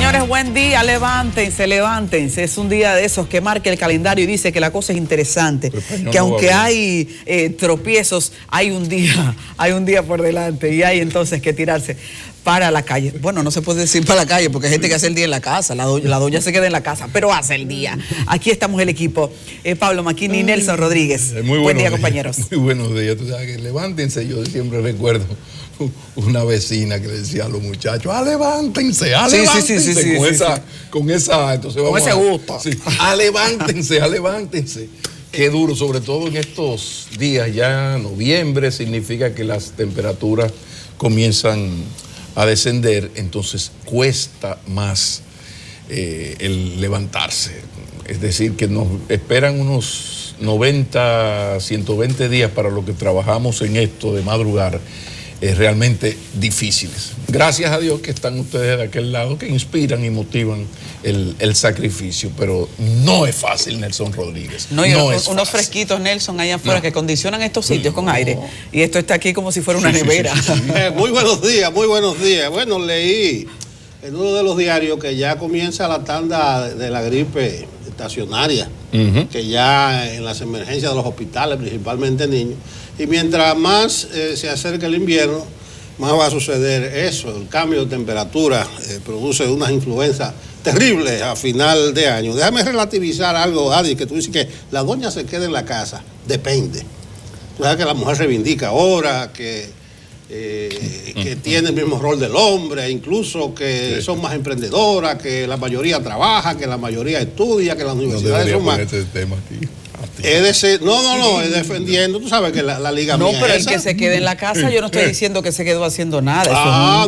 Señores, buen día, levántense, levántense. Es un día de esos que marca el calendario y dice que la cosa es interesante, que aunque hay tropiezos, hay un día por delante y hay entonces que tirarse para la calle. Bueno, no se puede decir para la calle porque hay gente que hace el día en la casa, la doña se queda en la casa, pero hace el día. Aquí estamos el equipo, Pablo Maquini y Nelson Rodríguez. Buen día, compañeros. Muy buenos días. Tú sabes que levántense, yo siempre recuerdo una vecina que le decía a los muchachos, levántense, levántense, con ese gusto. Sí, levántense. Qué duro, sobre todo en estos días, ya noviembre, significa que las temperaturas comienzan a descender, entonces cuesta más el levantarse. Es decir, que nos esperan unos 90, 120 días para lo que trabajamos en esto de madrugar, realmente difíciles. Gracias a Dios que están ustedes de aquel lado, que inspiran y motivan el sacrificio, pero no es fácil, Nelson Rodríguez. No es unos fresquitos, Nelson, allá afuera, que condicionan estos sitios con aire. Y esto está aquí como si fuera una nevera. Muy buenos días, muy buenos días. Bueno, leí en uno de los diarios que ya comienza la tanda de la gripe estacionaria, que ya en las emergencias de los hospitales, principalmente niños, y mientras más se acerca el invierno, más va a suceder eso. El cambio de temperatura produce unas influencias terribles a final de año. Déjame relativizar algo, Adi, que tú dices que la doña se queda en la casa. Depende. Tú sabes que la mujer reivindica ahora, que tiene el mismo rol del hombre, incluso que son más emprendedoras, que la mayoría trabaja, que la mayoría estudia, que las universidades son más... Este tema aquí. Es defendiendo, tú sabes que la liga no, mía pero es el que se quede en la casa, yo no estoy diciendo que se quedó haciendo nada.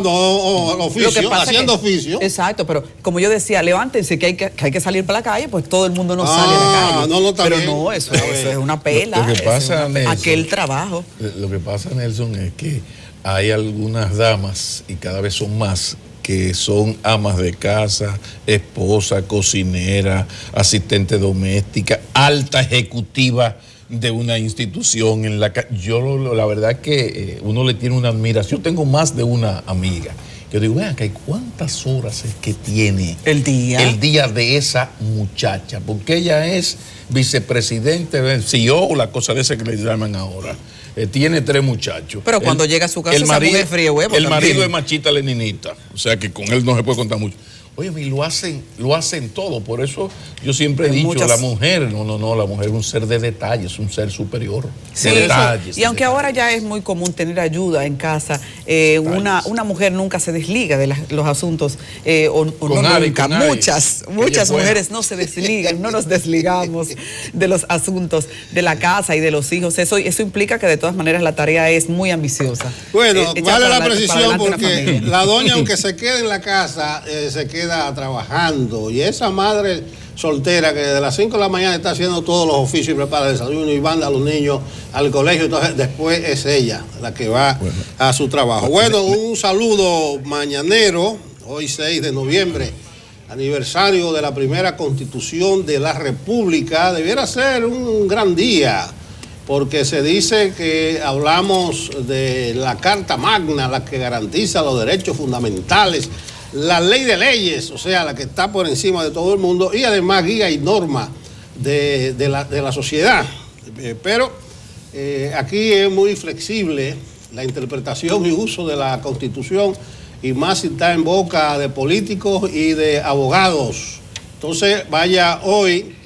Oficio, haciendo oficio. Exacto, pero como yo decía, levántense que hay que salir para la calle, pues todo el mundo no sale a la calle. Pero no, eso es una pela. Lo que pasa, Nelson, aquel trabajo. Lo que pasa, Nelson, es que hay algunas damas, y cada vez son más, que son amas de casa, esposa, cocinera, asistente doméstica, alta ejecutiva de una institución en la casa. La verdad que uno le tiene una admiración. Tengo más de una amiga. Yo digo, vean, ¿cuántas horas es que tiene el día de esa muchacha? Porque ella es vicepresidente, CEO, la cosa de esa que le llaman ahora. Tiene 3 muchachos. Pero cuando llega a su casa, esa mujer fríe huevo. El marido es machista leninista, o sea que con él no se puede contar mucho. Oye, y lo hacen todo. Por eso yo siempre he dicho, la mujer, la mujer es un ser de detalles, un ser superior. Sí, de detalles. Y aunque ahora ya es muy común tener ayuda en casa, una mujer nunca se desliga de los asuntos, muchas mujeres no se desligan, no nos desligamos de los asuntos de la casa y de los hijos. Eso implica que de todas maneras la tarea es muy ambiciosa. Bueno, vale la precisión porque la doña, aunque se quede en la casa, se queda trabajando, y esa madre soltera que desde las 5 de la mañana está haciendo todos los oficios y prepara el desayuno y manda a los niños al colegio, entonces después es ella la que va a su trabajo. Bueno, un saludo mañanero, hoy 6 de noviembre, aniversario de la primera Constitución de la República. Debiera ser un gran día, porque se dice que hablamos de la Carta Magna, la que garantiza los derechos fundamentales, la ley de leyes, o sea, la que está por encima de todo el mundo, y además guía y norma de la sociedad. Pero aquí es muy flexible la interpretación y uso de la Constitución, y más si está en boca de políticos y de abogados. Entonces, vaya hoy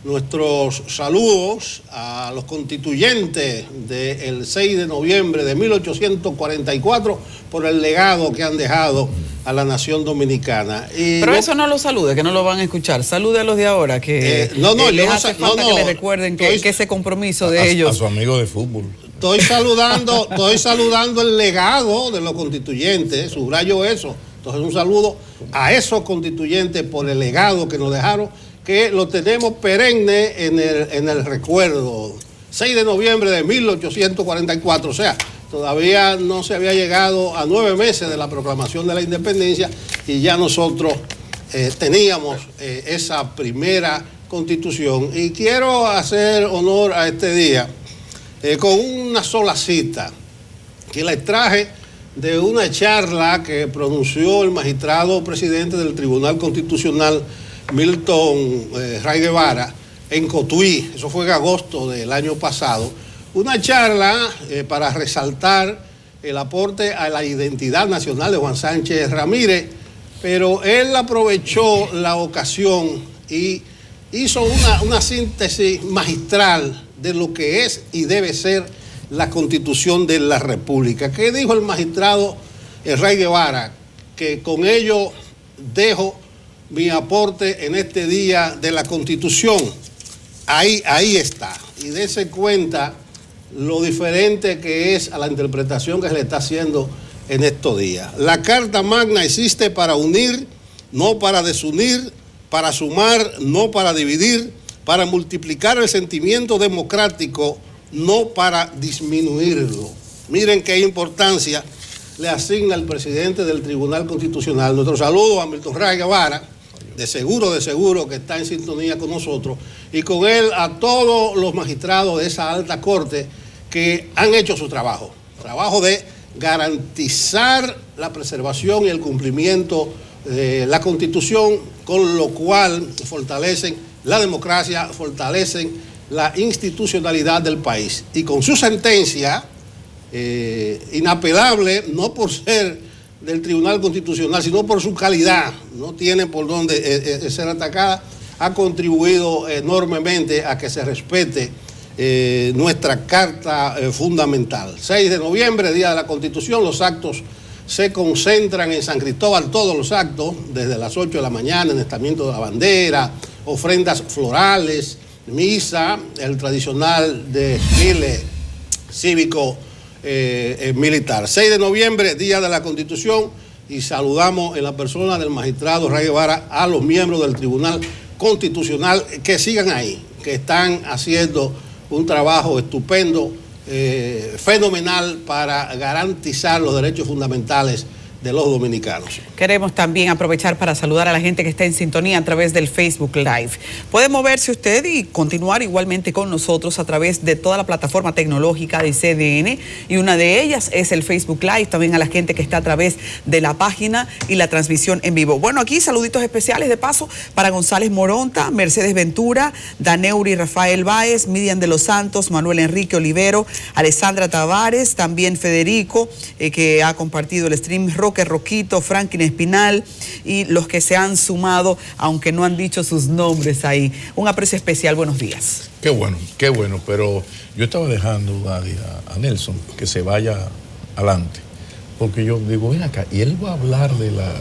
nuestros saludos a los constituyentes del 6 de noviembre de 1844 por el legado que han dejado a la nación dominicana. Pero eso no lo salude, que no lo van a escuchar. Salude a los de ahora, que les hace falta que les recuerden que ese compromiso de ellos. A su amigo de fútbol. Estoy saludando el legado de los constituyentes, subrayo eso. Entonces, un saludo a esos constituyentes por el legado que nos dejaron, que lo tenemos perenne en el recuerdo. 6 de noviembre de 1844, o sea, todavía no se había llegado a 9 meses de la proclamación de la independencia y ya nosotros teníamos esa primera Constitución. Y quiero hacer honor a este día con una sola cita que la extraje de una charla que pronunció el magistrado presidente del Tribunal Constitucional, Milton Ray Guevara, en Cotuí. Eso fue en agosto del año pasado. Una charla para resaltar el aporte a la identidad nacional de Juan Sánchez Ramírez, pero él aprovechó la ocasión y hizo una síntesis magistral de lo que es y debe ser la Constitución de la República. ¿Qué dijo el magistrado Ray Guevara? Que con ello dejo mi aporte en este día de la Constitución. Ahí está. Y dése cuenta lo diferente que es a la interpretación que se le está haciendo en estos días. La Carta Magna existe para unir, no para desunir, para sumar, no para dividir, para multiplicar el sentimiento democrático, no para disminuirlo. Miren qué importancia le asigna el presidente del Tribunal Constitucional. Nuestro saludo a Milton Ray Guevara, de seguro que está en sintonía con nosotros, y con él a todos los magistrados de esa alta corte que han hecho su trabajo de garantizar la preservación y el cumplimiento de la Constitución, con lo cual fortalecen la democracia, fortalecen la institucionalidad del país. Y con su sentencia inapelable, no por ser del Tribunal Constitucional, sino por su calidad, no tiene por dónde ser atacada, ha contribuido enormemente a que se respete nuestra Carta Fundamental. 6 de noviembre, Día de la Constitución, los actos se concentran en San Cristóbal, todos los actos, desde las 8 de la mañana, enestamiento de la bandera, ofrendas florales, misa, el tradicional desfile cívico militar. 6 de noviembre, Día de la Constitución, y saludamos en la persona del magistrado Ray Guevara a los miembros del Tribunal Constitucional que sigan ahí, que están haciendo un trabajo estupendo, fenomenal para garantizar los derechos fundamentales de los dominicanos. Queremos también aprovechar para saludar a la gente que está en sintonía a través del Facebook Live. Puede moverse usted y continuar igualmente con nosotros a través de toda la plataforma tecnológica de CDN, y una de ellas es el Facebook Live. También a la gente que está a través de la página y la transmisión en vivo. Bueno, aquí saluditos especiales de paso para González Moronta, Mercedes Ventura, Daneuri Rafael Báez, Miriam de los Santos, Manuel Enrique Olivero, Alessandra Tavares, también Federico, que ha compartido el stream, Roquito, Franklin Espinal y los que se han sumado, aunque no han dicho sus nombres ahí. Un aprecio especial, buenos días. Qué bueno, pero yo estaba dejando a Nelson que se vaya adelante, porque yo digo, ven acá, y él va a hablar de la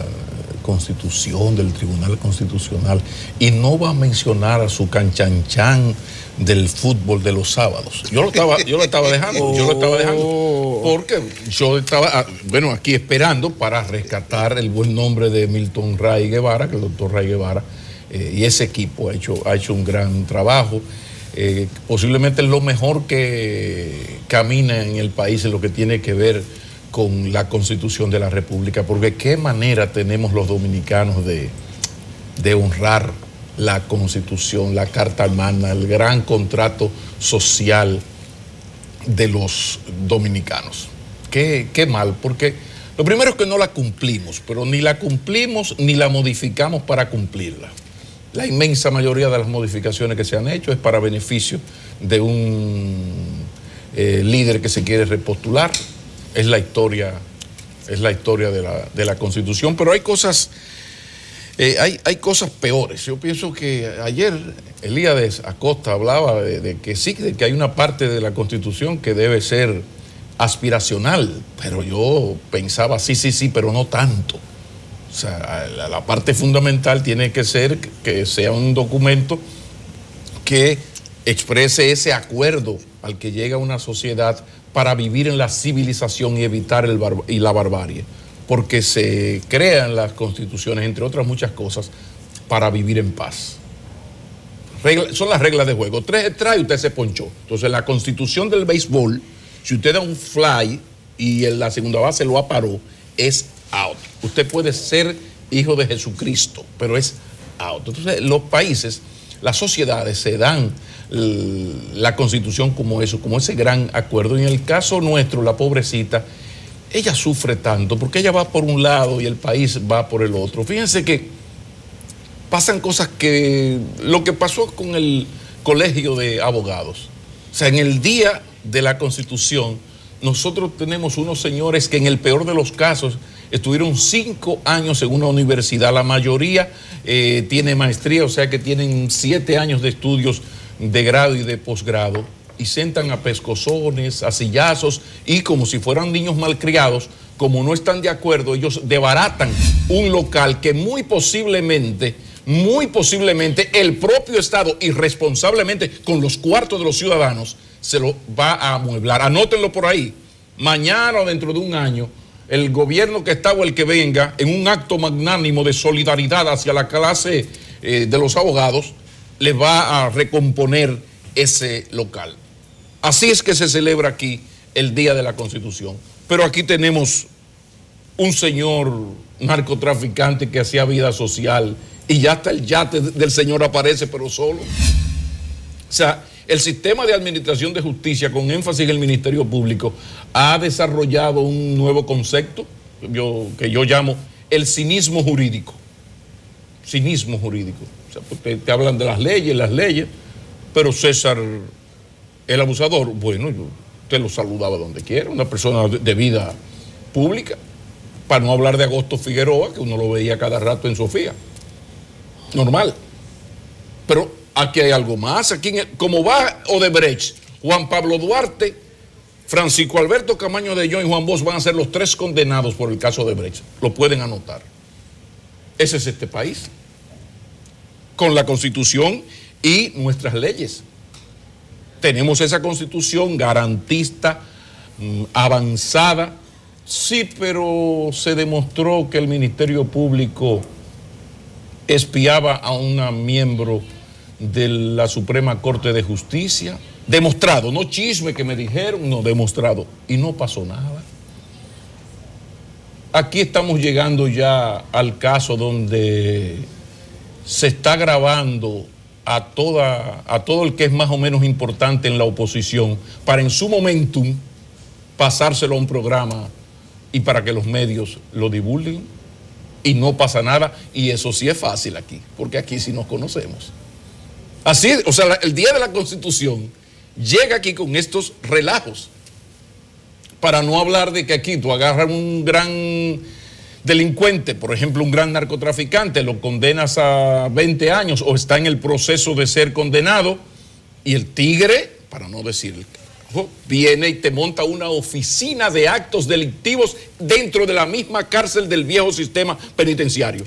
Constitución, del Tribunal Constitucional, y no va a mencionar a su canchanchan del fútbol de los sábados. Yo lo estaba dejando, porque yo estaba, aquí esperando para rescatar el buen nombre de Milton Ray Guevara, que el doctor Ray Guevara y ese equipo ha hecho un gran trabajo. Posiblemente es lo mejor que camina en el país en lo que tiene que ver con la Constitución de la República, porque qué manera tenemos los dominicanos de honrar la Constitución, la Carta Magna, el gran contrato social de los dominicanos. Qué mal, porque lo primero es que no la cumplimos, pero ni la cumplimos ni la modificamos para cumplirla. La inmensa mayoría de las modificaciones que se han hecho es para beneficio de un líder que se quiere repostular. Es la historia de la Constitución, pero hay cosas peores. Yo pienso que ayer Elías Acosta hablaba de que sí, de que hay una parte de la Constitución que debe ser aspiracional, pero yo pensaba sí, pero no tanto. O sea, la parte fundamental tiene que ser que sea un documento que exprese ese acuerdo al que llega una sociedad para vivir en la civilización y evitar la barbarie, porque se crean las constituciones, entre otras muchas cosas, para vivir en paz. Son las reglas de juego. 3 trae, usted se ponchó. Entonces, la Constitución del béisbol, si usted da un fly y la segunda base lo aparó, es out. Usted puede ser hijo de Jesucristo, pero es out. Entonces, los países, las sociedades se dan la Constitución como eso, como ese gran acuerdo. Y en el caso nuestro, la pobrecita, ella sufre tanto porque ella va por un lado y el país va por el otro. Fíjense que pasan cosas que... Lo que pasó con el Colegio de Abogados. O sea, en el día de la Constitución, nosotros tenemos unos señores que en el peor de los casos estuvieron 5 años en una universidad. La mayoría tiene maestría, o sea que tienen 7 años de estudios de grado y de posgrado. Y sentan a pescozones, a sillazos, y como si fueran niños malcriados, como no están de acuerdo, ellos desbaratan un local que muy posiblemente el propio Estado, irresponsablemente, con los cuartos de los ciudadanos, se lo va a amueblar. Anótenlo por ahí. Mañana o dentro de un año, el gobierno que está o el que venga, en un acto magnánimo de solidaridad hacia la clase de los abogados, les va a recomponer ese local. Así es que se celebra aquí el Día de la Constitución. Pero aquí tenemos un señor narcotraficante que hacía vida social y ya hasta el yate del señor aparece, pero solo. O sea, el sistema de administración de justicia, con énfasis en el Ministerio Público, ha desarrollado un nuevo concepto que yo llamo el cinismo jurídico. Cinismo jurídico. O sea, te hablan de las leyes, pero César, el abusador, bueno, usted lo saludaba donde quiera, una persona de vida pública, para no hablar de Agosto Figueroa, que uno lo veía cada rato en Sofía. Normal. Pero aquí hay algo más. Aquí, como va Odebrecht, Juan Pablo Duarte, Francisco Alberto Camaño de John y Juan Bosch van a ser los 3 condenados por el caso Odebrecht. Lo pueden anotar. Ese es este país. Con la Constitución y nuestras leyes. Tenemos esa Constitución garantista, avanzada, sí, pero se demostró que el Ministerio Público espiaba a una miembro de la Suprema Corte de Justicia. Demostrado, no chisme que me dijeron, no, demostrado. Y no pasó nada. Aquí estamos llegando ya al caso donde se está grabando a todo el que es más o menos importante en la oposición para en su momentum pasárselo a un programa y para que los medios lo divulguen, y no pasa nada. Y eso sí es fácil aquí, porque aquí sí nos conocemos. Así, o sea, el Día de la Constitución llega aquí con estos relajos, para no hablar de que aquí tú agarras un gran delincuente, por ejemplo, un gran narcotraficante, lo condenas a 20 años o está en el proceso de ser condenado, y el tigre, para no decir el carajo, viene y te monta una oficina de actos delictivos dentro de la misma cárcel del viejo sistema penitenciario.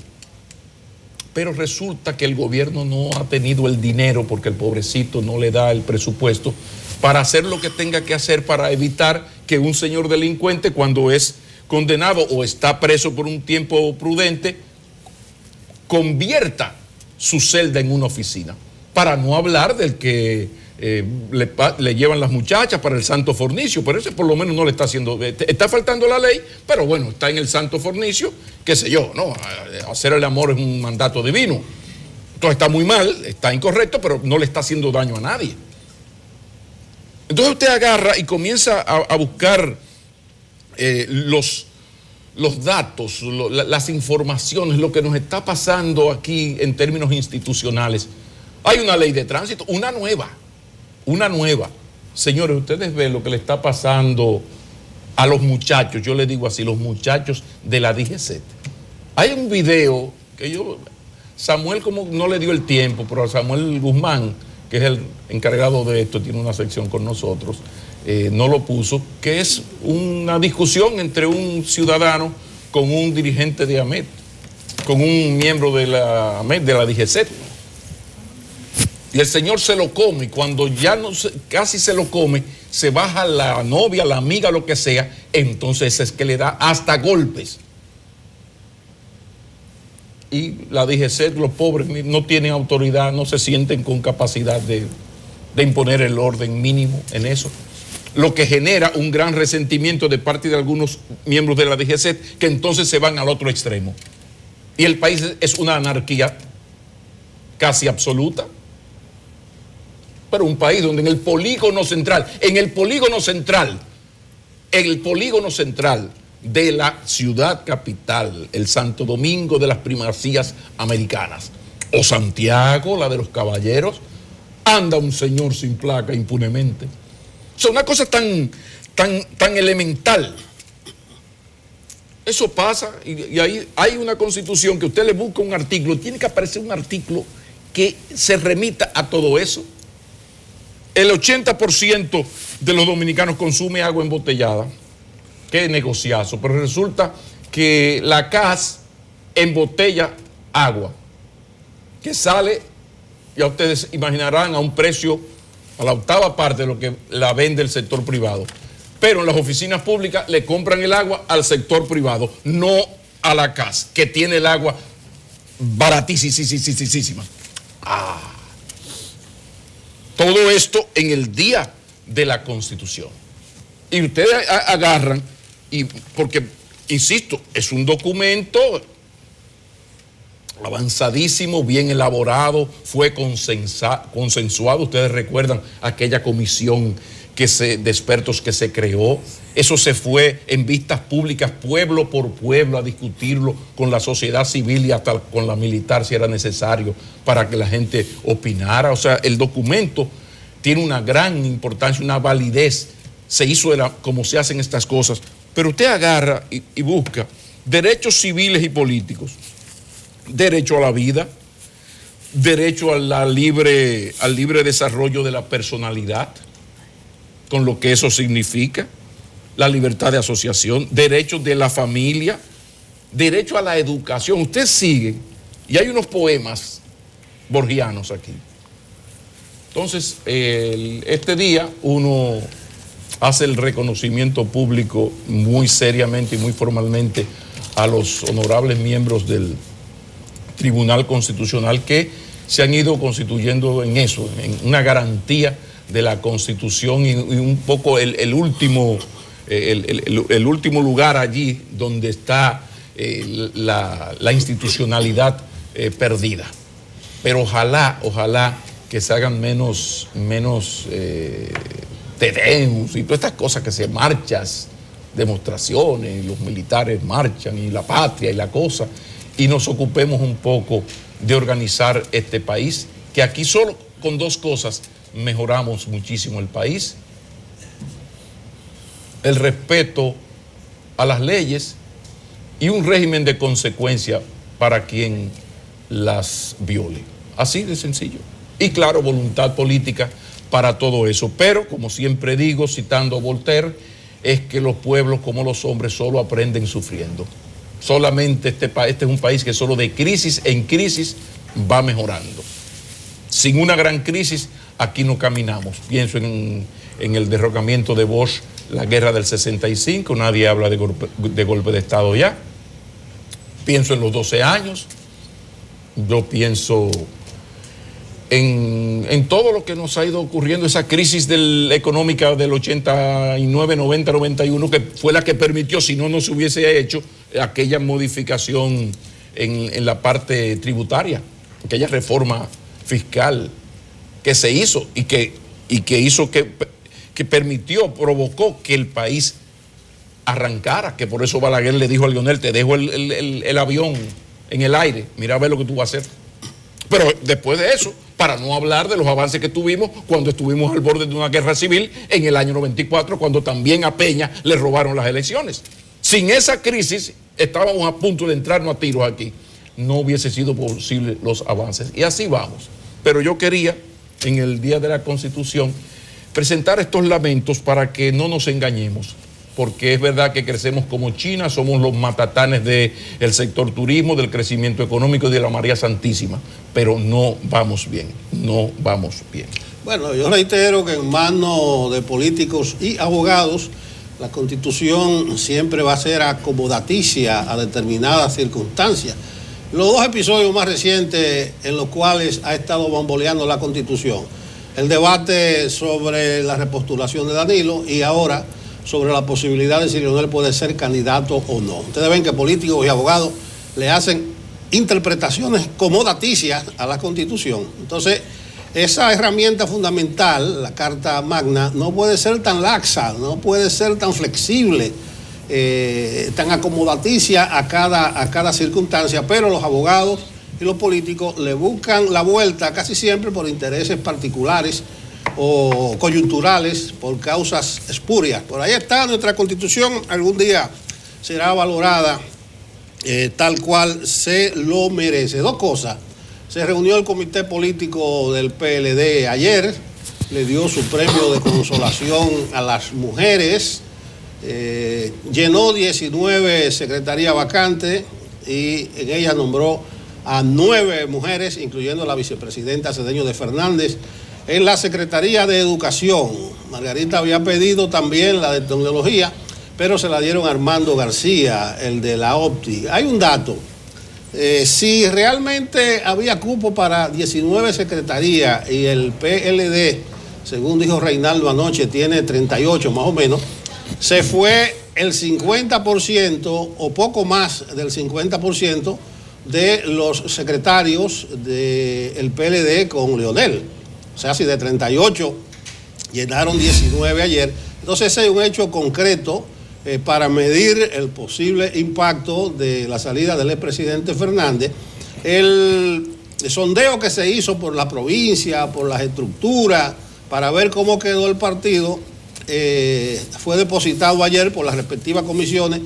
Pero resulta que el gobierno no ha tenido el dinero, porque el pobrecito no le da el presupuesto para hacer lo que tenga que hacer para evitar que un señor delincuente, cuando es condenado o está preso por un tiempo prudente, convierta su celda en una oficina. Para no hablar del que le llevan las muchachas para el Santo Fornicio, pero ese por lo menos no le está haciendo, está faltando la ley, pero bueno, está en el Santo Fornicio, qué sé yo, ¿no? Hacer el amor es un mandato divino. Entonces está muy mal, está incorrecto, pero no le está haciendo daño a nadie. Entonces usted agarra y comienza a buscar los datos, las informaciones, lo que nos está pasando aquí en términos institucionales. Hay una ley de tránsito, una nueva. Señores, ustedes ven lo que le está pasando a los muchachos, yo les digo así, los muchachos de la DGC. Hay un video que Samuel como no le dio el tiempo, pero a Samuel Guzmán, que es el encargado de esto, tiene una sección con nosotros, no lo puso, que es una discusión entre un ciudadano con un dirigente de AMET, con un miembro de la AMET, de la DGC. Y el señor se lo come, y cuando ya casi se lo come, se baja la novia, la amiga, lo que sea, entonces es que le da hasta golpes. Y la DGC, los pobres no tienen autoridad, no se sienten con capacidad de imponer el orden mínimo en eso. Lo que genera un gran resentimiento de parte de algunos miembros de la DGC, que entonces se van al otro extremo. Y el país es una anarquía casi absoluta. Pero un país donde en el polígono central, de la ciudad capital, el Santo Domingo de las primacías americanas, o Santiago, la de los caballeros, anda un señor sin placa impunemente. O sea, una cosa tan elemental. Eso pasa y ahí hay una constitución que usted le busca un artículo, tiene que aparecer un artículo que se remita a todo eso. El 80% de los dominicanos consume agua embotellada. Qué negociazo, pero resulta que la CAS embotella agua, que sale, ya ustedes imaginarán, a un precio a la octava parte de lo que la vende el sector privado. Pero en las oficinas públicas le compran el agua al sector privado, no a la CAS, que tiene el agua baratísima. Todo esto en el día de la Constitución. Y ustedes agarran, porque, insisto, es un documento avanzadísimo, bien elaborado, fue consensuado. Ustedes recuerdan aquella comisión de expertos que se creó. Eso se fue en vistas públicas, pueblo por pueblo, a discutirlo con la sociedad civil y hasta con la militar si era necesario, para que la gente opinara. O sea, el documento tiene una gran importancia, una validez. Se hizo como se hacen estas cosas. Pero usted agarra y busca derechos civiles y políticos, derecho a la vida, derecho al libre desarrollo de la personalidad, con lo que eso significa, la libertad de asociación, derechos de la familia, derecho a la educación. Usted sigue, y hay unos poemas borgianos aquí. Entonces, este día uno hace el reconocimiento público muy seriamente y muy formalmente a los honorables miembros del Tribunal Constitucional que se han ido constituyendo en eso, en una garantía de la Constitución y un poco el último lugar allí donde está la institucionalidad perdida. Pero ojalá que se hagan menos tedeums y todas estas cosas que se marchas, demostraciones, los militares marchan y la patria y la cosa, y nos ocupemos un poco de organizar este país, que aquí solo con dos cosas mejoramos muchísimo el país: el respeto a las leyes y un régimen de consecuencia para quien las viole. Así de sencillo. Y claro, voluntad política para todo eso. Pero, como siempre digo, citando a Voltaire, es que los pueblos, como los hombres, solo aprenden sufriendo. Solamente este es un país que solo de crisis en crisis va mejorando. Sin una gran crisis, aquí no caminamos. Pienso en el derrocamiento de Bosch, la guerra del 65, nadie habla de golpe de Estado ya. Pienso en los 12 años, yo pienso en todo lo que nos ha ido ocurriendo, esa crisis económica del 89, 90, 91, que fue la que permitió, si no se hubiese hecho aquella modificación en la parte tributaria, aquella reforma fiscal que se hizo y que hizo que provocó que el país arrancara, que por eso Balaguer le dijo a Lionel: te dejo el avión en el aire, mira a ver lo que tú vas a hacer. Pero después de eso, para no hablar de los avances que tuvimos cuando estuvimos al borde de una guerra civil en el año 94, cuando también a Peña le robaron las elecciones. Sin esa crisis, estábamos a punto de entrarnos a tiros aquí. No hubiese sido posible los avances. Y así vamos. Pero yo quería, en el Día de la Constitución, presentar estos lamentos para que no nos engañemos. Porque es verdad que crecemos como China, somos los matatanes del sector turismo, del crecimiento económico y de la María Santísima, pero no vamos bien. Bueno, yo reitero que en manos de políticos y abogados, la Constitución siempre va a ser acomodaticia a determinadas circunstancias. Los dos episodios más recientes en los cuales ha estado bamboleando la Constitución: el debate sobre la repostulación de Danilo y ahora sobre la posibilidad de si Lionel puede ser candidato o no. Ustedes ven que políticos y abogados le hacen interpretaciones acomodaticias a la Constitución. Entonces, esa herramienta fundamental, la Carta Magna, no puede ser tan laxa, no puede ser tan flexible tan acomodaticia a cada circunstancia, pero los abogados y los políticos le buscan la vuelta casi siempre por intereses particulares o coyunturales, por causas espurias. Por ahí está nuestra Constitución, algún día será valorada tal cual se lo merece. Dos cosas: se reunió el comité político del PLD ayer, le dio su premio de consolación a las mujeres, llenó 19 secretarías vacantes y en ellas nombró a 9 mujeres, incluyendo la vicepresidenta Cedeño de Fernández, en la Secretaría de Educación. Margarita había pedido también la de Tecnología, pero se la dieron a Armando García, el de la OPTI. Hay un dato: si realmente había cupo para 19 secretarías y el PLD, según dijo Reinaldo anoche, tiene 38 más o menos, se fue el 50% o poco más del 50% de los secretarios del PLD con Leonel. O sea, si de 38 llenaron 19 ayer, entonces ese es un hecho concreto para medir el posible impacto de la salida del expresidente Fernández. El sondeo que se hizo por la provincia, por las estructuras, para ver cómo quedó el partido, fue depositado ayer por las respectivas comisiones,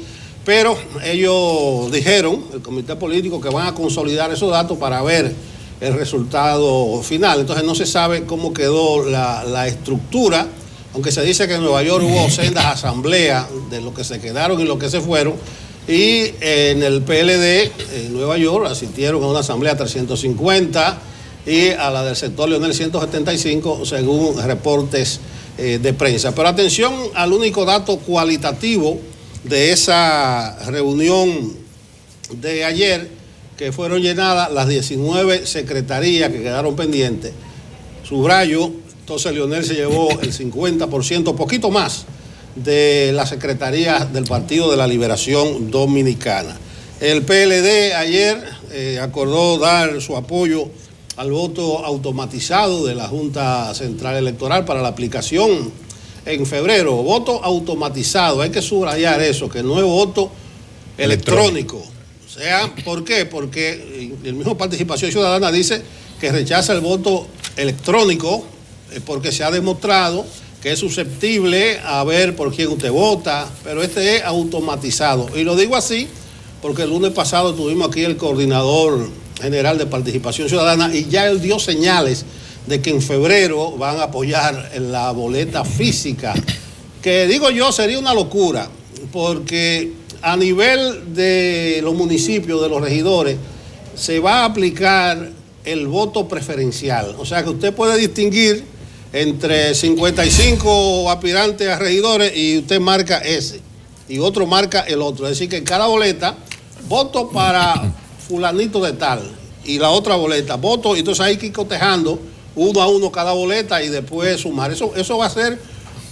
pero ellos dijeron, el comité político, que van a consolidar esos datos para ver el resultado final. Entonces no se sabe cómo quedó la estructura, aunque se dice que en Nueva York hubo sendas asambleas de los que se quedaron y los que se fueron, y en el PLD en Nueva York asistieron a una asamblea 350 y a la del sector Leonel 175, según reportes de prensa. Pero atención al único dato cualitativo de esa reunión de ayer, que fueron llenadas las 19 secretarías que quedaron pendientes. Subrayo, entonces Leonel se llevó el 50%, poquito más, de las secretarías del Partido de la Liberación Dominicana. El PLD ayer acordó dar su apoyo al voto automatizado de la Junta Central Electoral para la aplicación en febrero. Voto automatizado, hay que subrayar eso, que no es voto electrónico. O sea, ¿por qué? Porque el mismo Participación Ciudadana dice que rechaza el voto electrónico porque se ha demostrado que es susceptible a ver por quién usted vota, pero este es automatizado. Y lo digo así porque el lunes pasado tuvimos aquí el coordinador general de Participación Ciudadana y ya él dio señales de que en febrero van a apoyar en la boleta física, que digo yo sería una locura, porque a nivel de los municipios, de los regidores, se va a aplicar el voto preferencial. O sea que usted puede distinguir entre 55 aspirantes a regidores y usted marca ese y otro marca el otro. Es decir, que en cada boleta, voto para fulanito de tal, y la otra boleta, voto, y entonces hay que ir cotejando uno a uno cada boleta y después sumar. Eso va a ser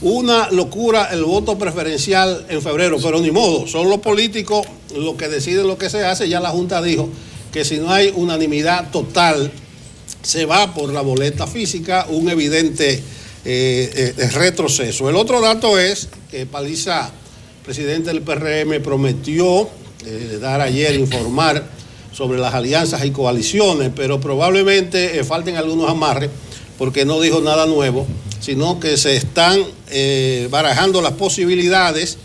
una locura, el voto preferencial en febrero, pero ni modo, son los políticos los que deciden lo que se hace. Ya la Junta dijo que si no hay unanimidad total, se va por la boleta física, un evidente retroceso. El otro dato es que Paliza, presidente del PRM, prometió dar ayer, informar sobre las alianzas y coaliciones, pero probablemente falten algunos amarres, porque no dijo nada nuevo, sino que se están barajando las posibilidades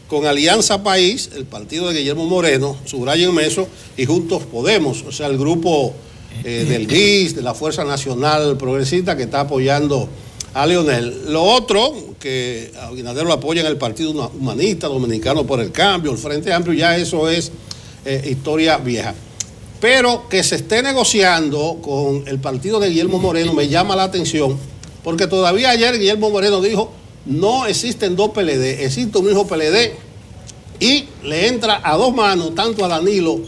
con Alianza País, el partido de Guillermo Moreno, subrayen eso, y Juntos Podemos, o sea, el grupo del GIS, de la Fuerza Nacional Progresista, que está apoyando a Leonel. Lo otro, que a Abinader lo apoya en el Partido Humanista, Dominicano por el Cambio, el Frente Amplio, ya eso es historia vieja. Pero que se esté negociando con el partido de Guillermo Moreno me llama la atención, porque todavía ayer Guillermo Moreno dijo, no existen dos PLD, existe un mismo PLD, y le entra a dos manos tanto a Danilo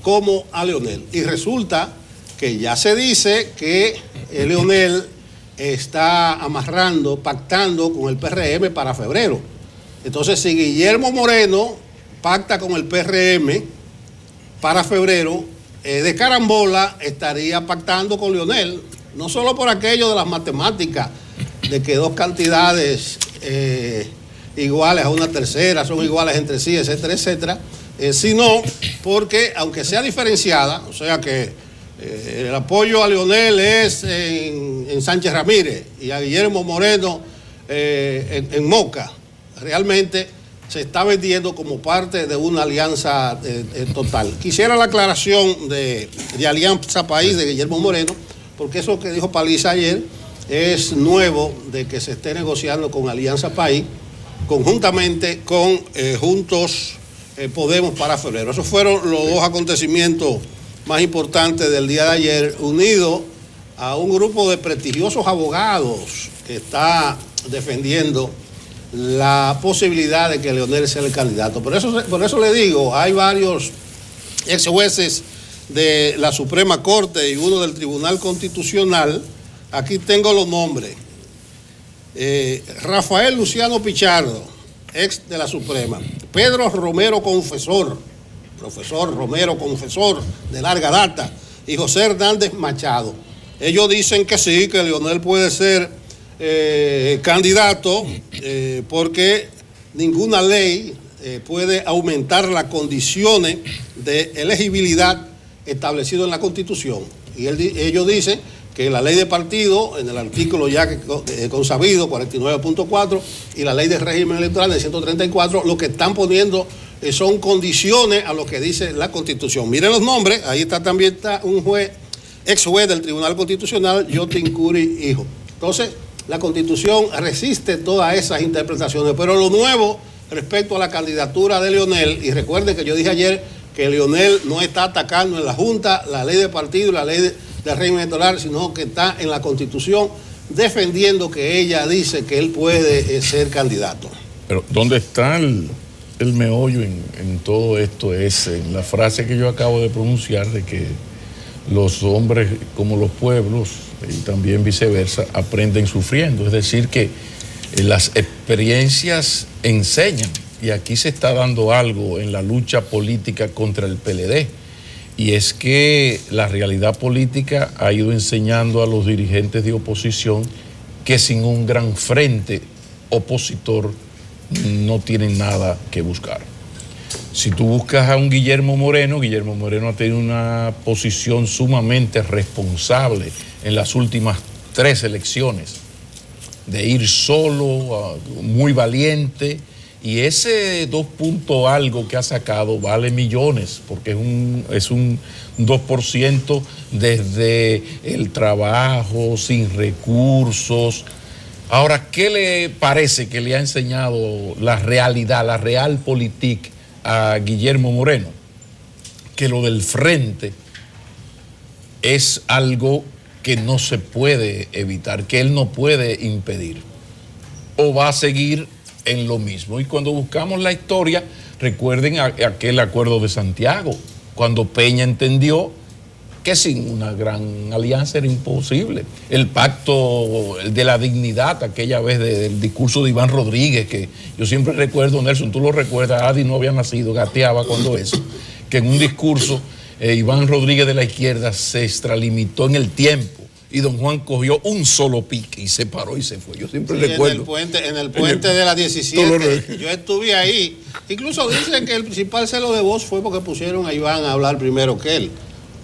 como a Leonel. Y resulta que ya se dice que Leonel está amarrando, pactando con el PRM para febrero. Entonces, si Guillermo Moreno pacta con el PRM para febrero, de carambola estaría pactando con Leonel, no solo por aquello de las matemáticas, de que dos cantidades iguales a una tercera, son iguales entre sí, etcétera, etcétera, sino porque, aunque sea diferenciada, o sea que el apoyo a Leonel es en Sánchez Ramírez y a Guillermo Moreno en Moca, realmente se está vendiendo como parte de una alianza total. Quisiera la aclaración de Alianza País de Guillermo Moreno, porque eso que dijo Paliza ayer es nuevo, de que se esté negociando con Alianza País, conjuntamente con Juntos Podemos para febrero. Esos fueron los dos acontecimientos más importantes del día de ayer, unido a un grupo de prestigiosos abogados que está defendiendo la posibilidad de que Leonel sea el candidato. Por eso le digo, hay varios ex jueces de la Suprema Corte y uno del Tribunal Constitucional. Aquí tengo los nombres. Rafael Luciano Pichardo, ex de la Suprema. Pedro Romero Confesor, profesor Romero Confesor de larga data. Y José Hernández Machado. Ellos dicen que sí, que Leonel puede ser candidato porque ninguna ley puede aumentar las condiciones de elegibilidad establecido en la Constitución. Y ellos dicen que la ley de partido, en el artículo ya consabido, 49.4, y la ley de régimen electoral de 134, lo que están poniendo son condiciones a lo que dice la Constitución. Miren los nombres, ahí también está un ex juez del Tribunal Constitucional, Yotin Curi Hijo. Entonces, la Constitución resiste todas esas interpretaciones, pero lo nuevo respecto a la candidatura de Leonel, y recuerden que yo dije ayer que Leonel no está atacando en la Junta la ley de partido y la ley de régimen electoral, sino que está en la Constitución defendiendo que ella dice que él puede ser candidato. Pero ¿dónde está el meollo en todo esto? Es en la frase que yo acabo de pronunciar de que los hombres como los pueblos y también viceversa aprenden sufriendo, es decir que las experiencias enseñan, y aquí se está dando algo en la lucha política contra el PLD, y es que la realidad política ha ido enseñando a los dirigentes de oposición que sin un gran frente opositor no tienen nada que buscar. Si tú buscas a un Guillermo Moreno ha tenido una posición sumamente responsable en las últimas 3 elecciones, de ir solo, muy valiente, y ese 2 punto algo que ha sacado vale millones, porque es un 2% desde el trabajo, sin recursos. Ahora, ¿qué le parece que le ha enseñado la realidad, la realpolitik a Guillermo Moreno? Que lo del frente es algo que no se puede evitar, que él no puede impedir, o va a seguir en lo mismo. Y cuando buscamos la historia, recuerden aquel acuerdo de Santiago, cuando Peña entendió que sin una gran alianza era imposible. El pacto de la dignidad, aquella vez del discurso de Iván Rodríguez, que yo siempre recuerdo, Nelson, tú lo recuerdas, Adi no había nacido, gateaba cuando eso, que en un discurso Iván Rodríguez de la izquierda se extralimitó en el tiempo y don Juan cogió un solo pique y se paró y se fue. Yo siempre recuerdo. En el puente de la 17, yo estuve ahí. Incluso dicen que el principal celo de voz fue porque pusieron a Iván a hablar primero que él.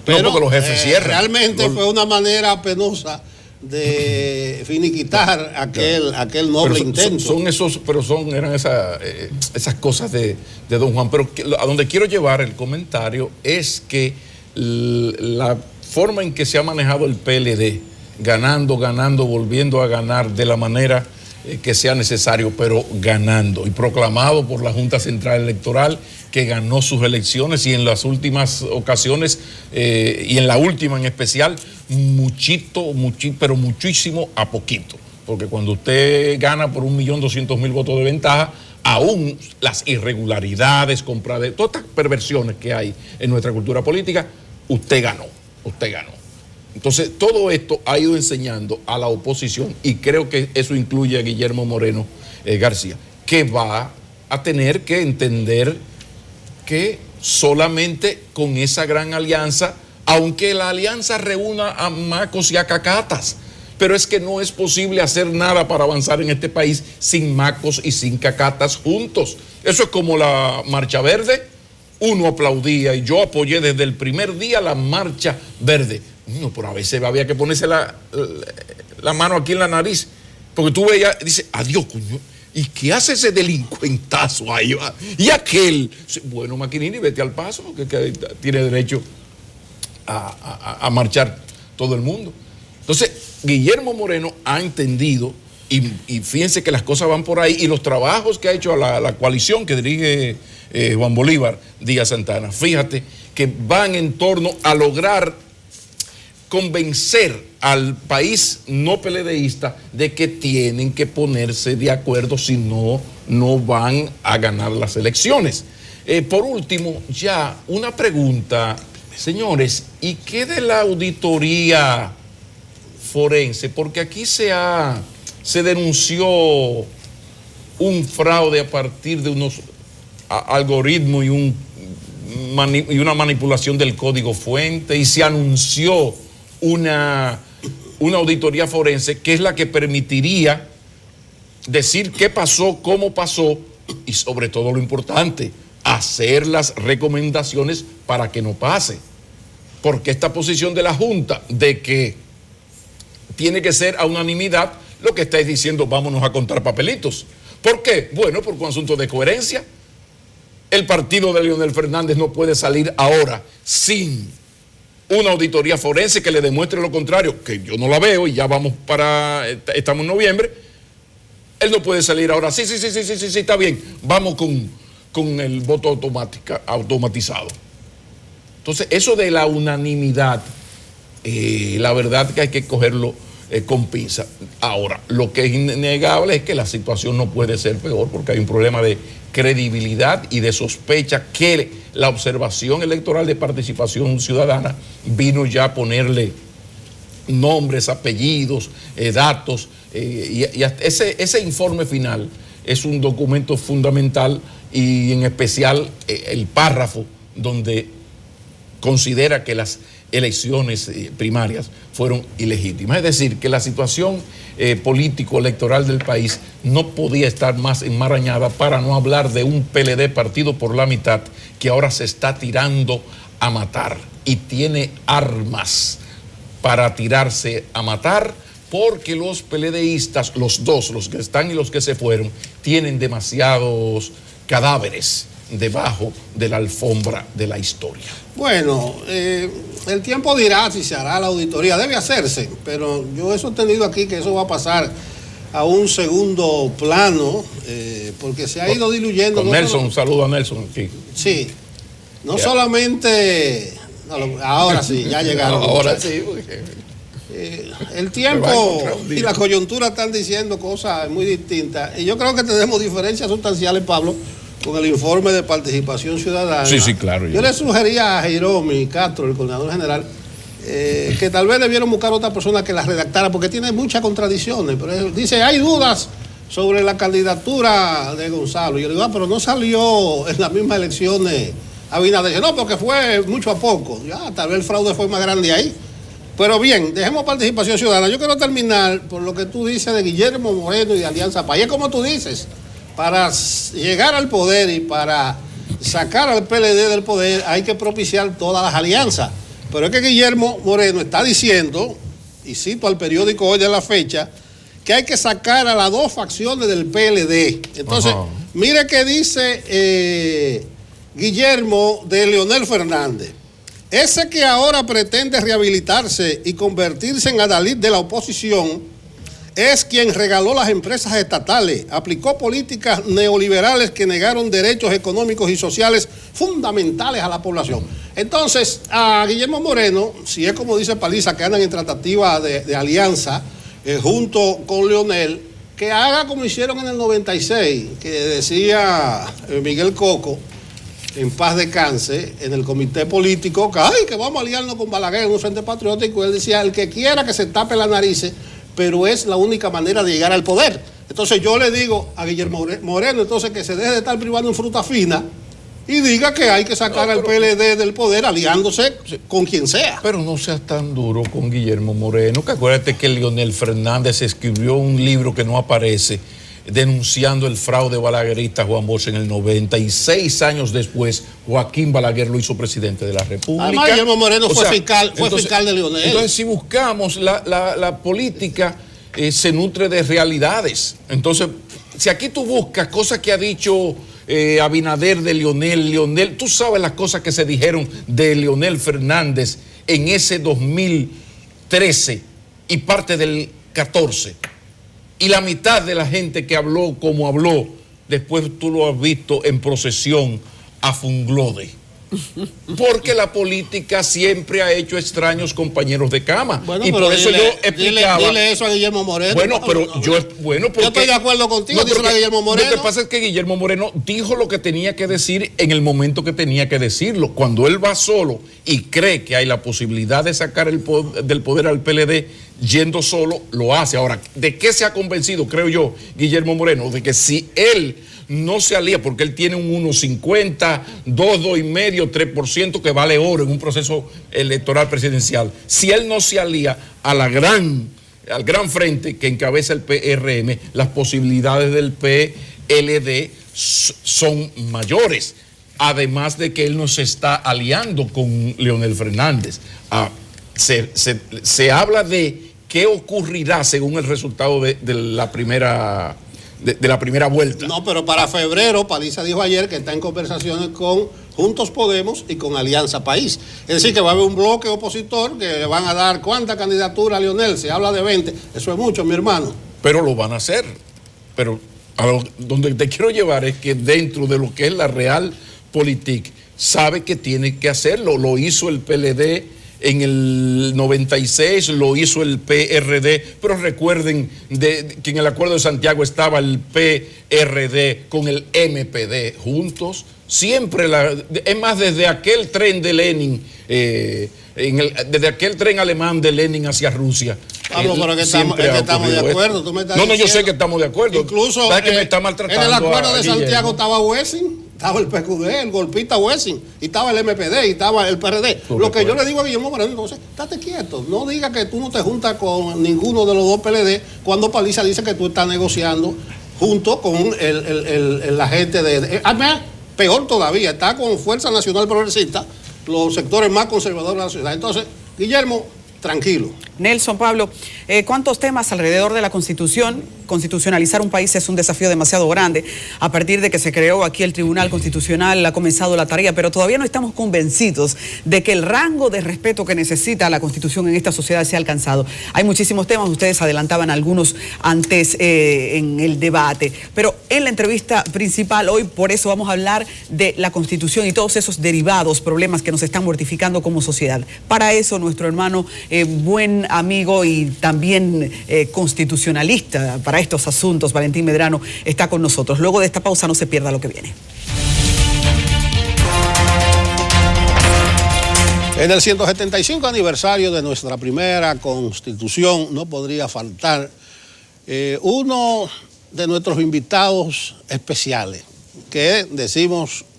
Pero no, porque los jefes cierran. Realmente fue una manera penosa de finiquitar aquel noble intento. Eran esas cosas de don Juan. Pero a donde quiero llevar el comentario es que la forma en que se ha manejado el PLD, ganando, volviendo a ganar de la manera que sea necesario, pero ganando, y proclamado por la Junta Central Electoral que ganó sus elecciones, y en las últimas ocasiones, y en la última en especial, pero muchísimo a poquito, porque cuando usted gana por 1.200.000 votos de ventaja, aún las irregularidades, todas estas perversiones que hay en nuestra cultura política, usted ganó. Entonces, todo esto ha ido enseñando a la oposición, y creo que eso incluye a Guillermo Moreno García, que va a tener que entender que solamente con esa gran alianza, aunque la alianza reúna a macos y a cacatas, Pero es que no es posible hacer nada para avanzar en este país sin macos y sin cacatas juntos. Eso es como la Marcha Verde. Uno aplaudía y yo apoyé desde el primer día la Marcha Verde. No, pero a veces había que ponerse la mano aquí en la nariz, porque tú veías, dice, adiós, coño, ¿y qué hace ese delincuentazo ahí? Y aquel, bueno, Maquinini, vete al paso, porque tiene derecho a marchar todo el mundo. Entonces, Guillermo Moreno ha entendido, y fíjense que las cosas van por ahí, y los trabajos que ha hecho la coalición que dirige Juan Bolívar Díaz Santana, fíjate que van en torno a lograr convencer al país no PLDista de que tienen que ponerse de acuerdo, si no, no van a ganar las elecciones. Por último, ya una pregunta, señores, ¿y qué de la auditoría forense? Porque aquí se denunció un fraude a partir de unos algoritmos y una manipulación del código fuente, y se anunció una auditoría forense que es la que permitiría decir qué pasó, cómo pasó y sobre todo lo importante, hacer las recomendaciones para que no pase. Porque esta posición de la Junta de que tiene que ser a unanimidad, lo que estáis diciendo, vámonos a contar papelitos. ¿Por qué? Bueno, por un asunto de coherencia. El partido de Leonel Fernández no puede salir ahora sin una auditoría forense que le demuestre lo contrario, que yo no la veo y ya estamos en noviembre. Él no puede salir ahora, sí, está bien, vamos con el voto automatizado. Entonces, eso de la unanimidad, la verdad que hay que cogerlo con pinza. Ahora, lo que es innegable es que la situación no puede ser peor, porque hay un problema de credibilidad y de sospecha que la observación electoral de participación ciudadana vino ya a ponerle nombres, apellidos, datos, y ese informe final es un documento fundamental, y en especial el párrafo donde considera que las elecciones primarias fueron ilegítimas. Es decir, que la situación político-electoral del país no podía estar más enmarañada, para no hablar de un PLD partido por la mitad que ahora se está tirando a matar y tiene armas para tirarse a matar, porque los PLDistas, los dos, los que están y los que se fueron, tienen demasiados cadáveres debajo de la alfombra de la historia. Bueno, el tiempo dirá si se hará la auditoría. Debe hacerse, pero yo he sostenido aquí que eso va a pasar a un segundo plano, porque se ha ido diluyendo. Con Nelson, un saludo a Nelson aquí. Sí, no solamente, ahora sí, ya llegaron. Ahora sí. El tiempo y la coyuntura están diciendo cosas muy distintas, y yo creo que tenemos diferencias sustanciales, Pablo, con el informe de participación ciudadana. Sí, claro. Yo le sugería a Jairomi Castro, el coordinador general, que tal vez debieron buscar otra persona que la redactara, porque tiene muchas contradicciones. Pero dice, hay dudas sobre la candidatura de Gonzalo. Y yo le digo, pero no salió en las mismas elecciones Abinader. Dice, no, porque fue mucho a poco. Ya, tal vez el fraude fue más grande ahí. Pero bien, dejemos participación ciudadana. Yo quiero terminar por lo que tú dices de Guillermo Moreno y de Alianza País. Es como tú dices, para llegar al poder y para sacar al PLD del poder hay que propiciar todas las alianzas. Pero es que Guillermo Moreno está diciendo, y cito al periódico Hoy de la Fecha, que hay que sacar a las dos facciones del PLD. Entonces, mire qué dice Guillermo de Leonel Fernández. Ese que ahora pretende rehabilitarse y convertirse en adalid de la oposición es quien regaló las empresas estatales, aplicó políticas neoliberales que negaron derechos económicos y sociales fundamentales a la población. Entonces, a Guillermo Moreno, si es como dice Paliza, que andan en tratativa de alianza junto con Leonel, que haga como hicieron en el 96, que decía Miguel Coco, en paz descanse, en el comité político, que vamos a aliarnos con Balaguer, un frente patriótico. Él decía, el que quiera que se tape las narices, pero es la única manera de llegar al poder. Entonces yo le digo a Guillermo Moreno, entonces, que se deje de estar privando en fruta fina y diga que hay que sacar al PLD del poder aliándose con quien sea. Pero no seas tan duro con Guillermo Moreno, que acuérdate que Leonel Fernández escribió un libro que no aparece denunciando el fraude balaguerista Juan Bosch en el 96 años después, Joaquín Balaguer lo hizo presidente de la República. Además, Guillermo Moreno fue fiscal de Leonel. Entonces, si buscamos la política, se nutre de realidades. Entonces, si aquí tú buscas cosas que ha dicho Abinader de Leonel, tú sabes las cosas que se dijeron de Leonel Fernández en ese 2013 y parte del 14. Y la mitad de la gente que habló como habló, después tú lo has visto en procesión a Funglode. Porque la política siempre ha hecho extraños compañeros de cama. Bueno, y por eso yo explicaba. Dile eso a Guillermo Moreno. Bueno, pero porque yo estoy de acuerdo contigo, díselo a Guillermo Moreno. Lo que pasa es que Guillermo Moreno dijo lo que tenía que decir en el momento que tenía que decirlo. Cuando él va solo y cree que hay la posibilidad de sacar del poder al PLD yendo solo, lo hace. Ahora, ¿de qué se ha convencido, creo yo, Guillermo Moreno? De que si él no se alía, porque él tiene un 1,50, 2,5%, 3% que vale oro en un proceso electoral presidencial. Si él no se alía al gran frente que encabeza el PRM, las posibilidades del PLD son mayores. Además de que él no se está aliando con Leonel Fernández. Se habla de qué ocurrirá según el resultado de la primera vuelta. No, pero para febrero, Paliza dijo ayer que está en conversaciones con Juntos Podemos y con Alianza País. Es decir, que va a haber un bloque opositor que le van a dar ¿cuánta candidatura a Leonel? Se habla de 20. Eso es mucho, mi hermano. Pero lo van a hacer. Pero donde te quiero llevar es que dentro de lo que es la realpolitik, sabe que tiene que hacerlo. Lo hizo el PLD en el 96, lo hizo el PRD, pero recuerden que en el Acuerdo de Santiago estaba el PRD con el MPD juntos. Siempre, es más, desde aquel tren de Lenin, desde aquel tren alemán de Lenin hacia Rusia. Pablo, pero que estamos de acuerdo. Tú me estás no, yo sé que estamos de acuerdo. Incluso que me está maltratando en el Acuerdo de Santiago estaba Wessing. Estaba el PQD, el golpista Wessing, y estaba el MPD, y estaba el PRD. Lo que yo le digo a Guillermo Moreno, entonces, estate quieto, no diga que tú no te juntas con ninguno de los dos PLD, cuando Paliza dice que tú estás negociando junto con la gente peor todavía, está con Fuerza Nacional Progresista, los sectores más conservadores de la sociedad. Entonces, Guillermo, tranquilo. Nelson, Pablo, ¿cuántos temas alrededor de la Constitución? Constitucionalizar un país es un desafío demasiado grande. A partir de que se creó aquí el Tribunal Constitucional ha comenzado la tarea, pero todavía no estamos convencidos de que el rango de respeto que necesita la Constitución en esta sociedad se ha alcanzado. Hay muchísimos temas, ustedes adelantaban algunos antes en el debate, pero en la entrevista principal hoy, por eso vamos a hablar de la Constitución y todos esos derivados, problemas que nos están mortificando como sociedad. Para eso, nuestro hermano, buen amigo y también constitucionalista para estos asuntos, Valentín Medrano, está con nosotros. Luego de esta pausa no se pierda lo que viene. En el 175 aniversario de nuestra primera Constitución no podría faltar uno de nuestros invitados especiales, que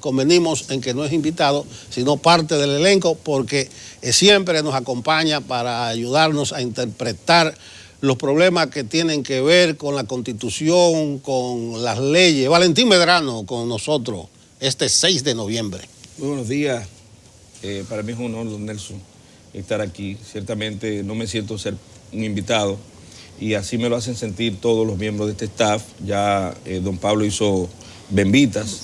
convenimos en que no es invitado, sino parte del elenco, porque siempre nos acompaña para ayudarnos a interpretar los problemas que tienen que ver con la Constitución, con las leyes. Valentín Medrano con nosotros este 6 de noviembre. Muy buenos días. Para mí es un honor, don Nelson, estar aquí. Ciertamente no me siento ser un invitado y así me lo hacen sentir todos los miembros de este staff. Ya don Pablo hizo bembitas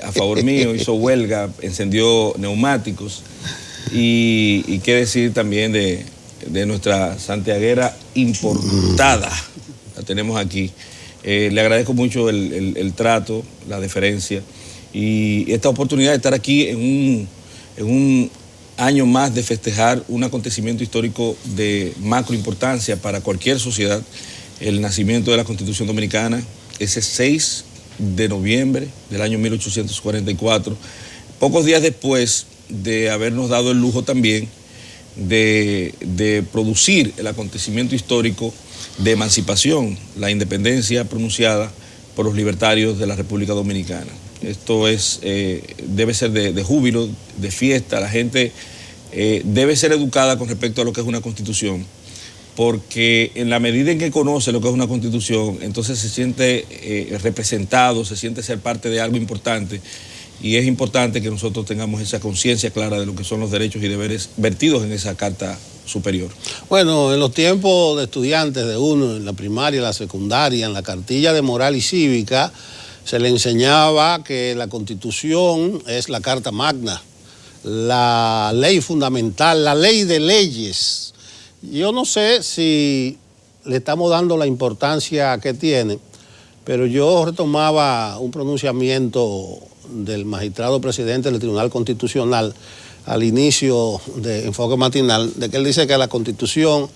a favor mío, hizo huelga, encendió neumáticos y qué decir también de nuestra santiaguera importada, la tenemos aquí. Le agradezco mucho el trato, la deferencia y esta oportunidad de estar aquí en un año más de festejar un acontecimiento histórico de macro importancia para cualquier sociedad, el nacimiento de la Constitución Dominicana, ese 6 de noviembre del año 1844, pocos días después de habernos dado el lujo también de producir el acontecimiento histórico de emancipación, la independencia pronunciada por los libertarios de la República Dominicana. Esto debe ser de júbilo, de fiesta. La gente debe ser educada con respecto a lo que es una constitución, porque en la medida en que conoce lo que es una constitución, entonces se siente representado, se siente ser parte de algo importante, y es importante que nosotros tengamos esa conciencia clara de lo que son los derechos y deberes vertidos en esa Carta Superior. Bueno, en los tiempos de estudiantes de uno, en la primaria, en la secundaria, en la cartilla de moral y cívica, se le enseñaba que la Constitución es la Carta Magna, la ley fundamental, la ley de leyes. Yo no sé si le estamos dando la importancia que tiene, pero yo retomaba un pronunciamiento del magistrado presidente del Tribunal Constitucional al inicio de Enfoque Matinal, de que él dice que la Constitución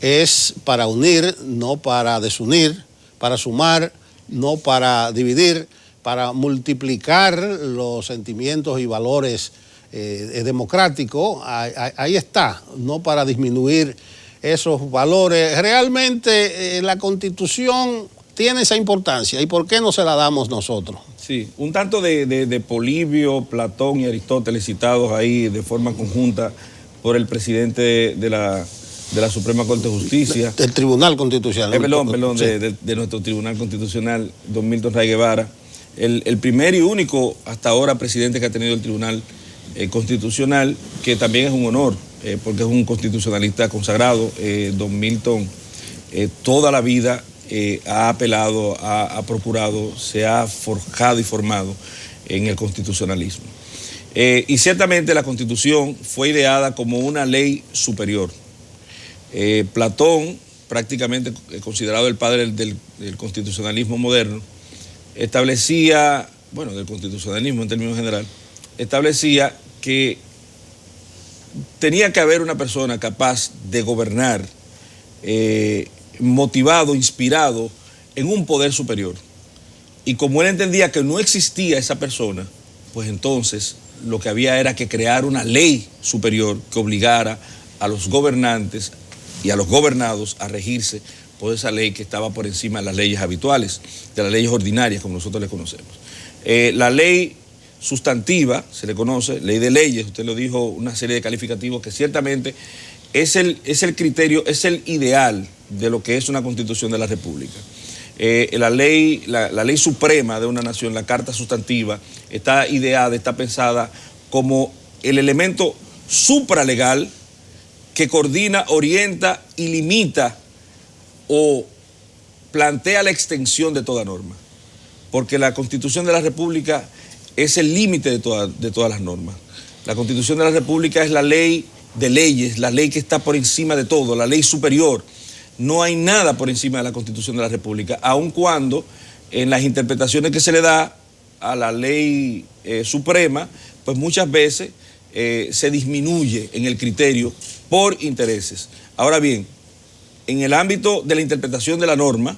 es para unir, no para desunir, para sumar, no para dividir, para multiplicar los sentimientos y valores democráticos. Ahí está, no para disminuir esos valores. Realmente la Constitución tiene esa importancia. ¿Y por qué no se la damos nosotros? Sí, un tanto de Polibio, Platón y Aristóteles citados ahí de forma conjunta por el presidente de la Suprema Corte de Justicia. Del Tribunal Constitucional. Perdón, sí. de nuestro Tribunal Constitucional, don Milton Ray Guevara, el primero y único hasta ahora presidente que ha tenido el Tribunal Constitucional, que también es un honor, porque es un constitucionalista consagrado. Don Milton toda la vida ha apelado, ha procurado, se ha forjado y formado en el constitucionalismo. Y ciertamente la Constitución fue ideada como una ley superior. Platón, prácticamente considerado el padre del constitucionalismo moderno, establecía, bueno, del constitucionalismo en términos general, establecía que tenía que haber una persona capaz de gobernar, motivado, inspirado en un poder superior. Y como él entendía que no existía esa persona, pues entonces lo que había era que crear una ley superior que obligara a los gobernantes y a los gobernados a regirse por esa ley que estaba por encima de las leyes habituales, de las leyes ordinarias como nosotros le conocemos. La ley sustantiva, se le conoce, ley de leyes, usted lo dijo, una serie de calificativos que ciertamente es el criterio, es el ideal de lo que es una constitución de la República. La ley suprema de una nación, la Carta Sustantiva, está ideada, está pensada como el elemento supralegal que coordina, orienta y limita o plantea la extensión de toda norma. Porque la Constitución de la República es el límite de todas las normas. La Constitución de la República es la ley de leyes, la ley que está por encima de todo, la ley superior. No hay nada por encima de la Constitución de la República, aun cuando en las interpretaciones que se le da a la ley suprema, pues muchas veces se disminuye en el criterio por intereses. Ahora bien, en el ámbito de la interpretación de la norma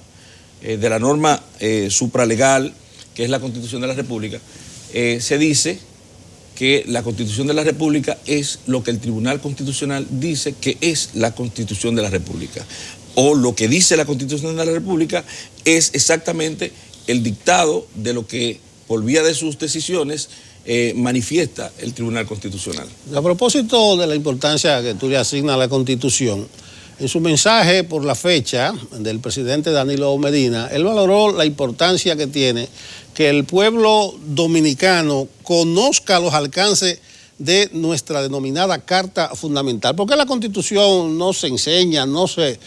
supralegal, que es la Constitución de la República, se dice que la Constitución de la República es lo que el Tribunal Constitucional dice que es la Constitución de la República. O lo que dice la Constitución de la República es exactamente el dictado de lo que, por vía de sus decisiones, manifiesta el Tribunal Constitucional. A propósito de la importancia que tú le asignas a la Constitución, en su mensaje por la fecha del presidente Danilo Medina, él valoró la importancia que tiene que el pueblo dominicano conozca los alcances de nuestra denominada Carta Fundamental. Porque la Constitución no se enseña, no se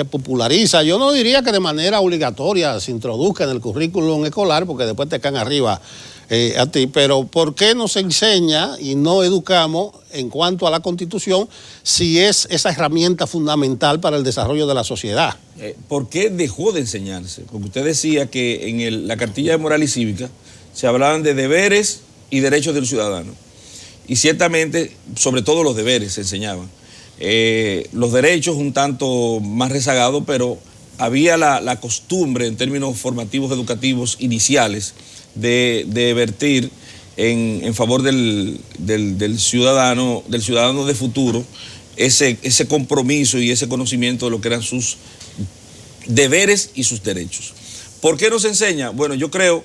populariza. Yo no diría que de manera obligatoria se introduzca en el currículum escolar, porque después te caen arriba a ti, pero ¿por qué no se enseña y no educamos en cuanto a la Constitución si es esa herramienta fundamental para el desarrollo de la sociedad? ¿Por qué dejó de enseñarse? Porque usted decía que en la cartilla de moral y cívica se hablaban de deberes y derechos del ciudadano. Y ciertamente, sobre todo los deberes se enseñaban. Los derechos un tanto más rezagados, pero había la costumbre en términos formativos educativos iniciales de vertir en favor del ciudadano de futuro ese compromiso y ese conocimiento de lo que eran sus deberes y sus derechos. ¿Por qué no se enseña? Bueno, yo creo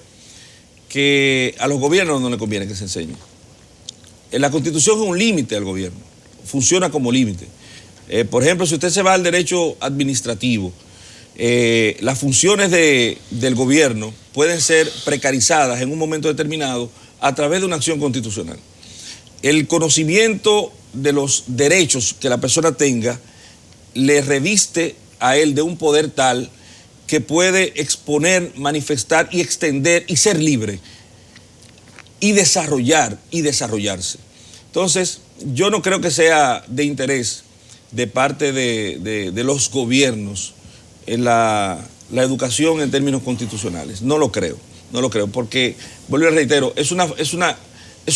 que a los gobiernos no les conviene que se enseñe. La Constitución es un límite al gobierno, funciona como límite. Por ejemplo, si usted se va al derecho administrativo, las funciones del gobierno pueden ser precarizadas en un momento determinado a través de una acción constitucional. El conocimiento de los derechos que la persona tenga le reviste a él de un poder tal que puede exponer, manifestar y extender y ser libre y desarrollar y desarrollarse. Entonces, yo no creo que sea de interés de parte de los gobiernos en la educación en términos constitucionales. No lo creo, porque, vuelvo a reitero, es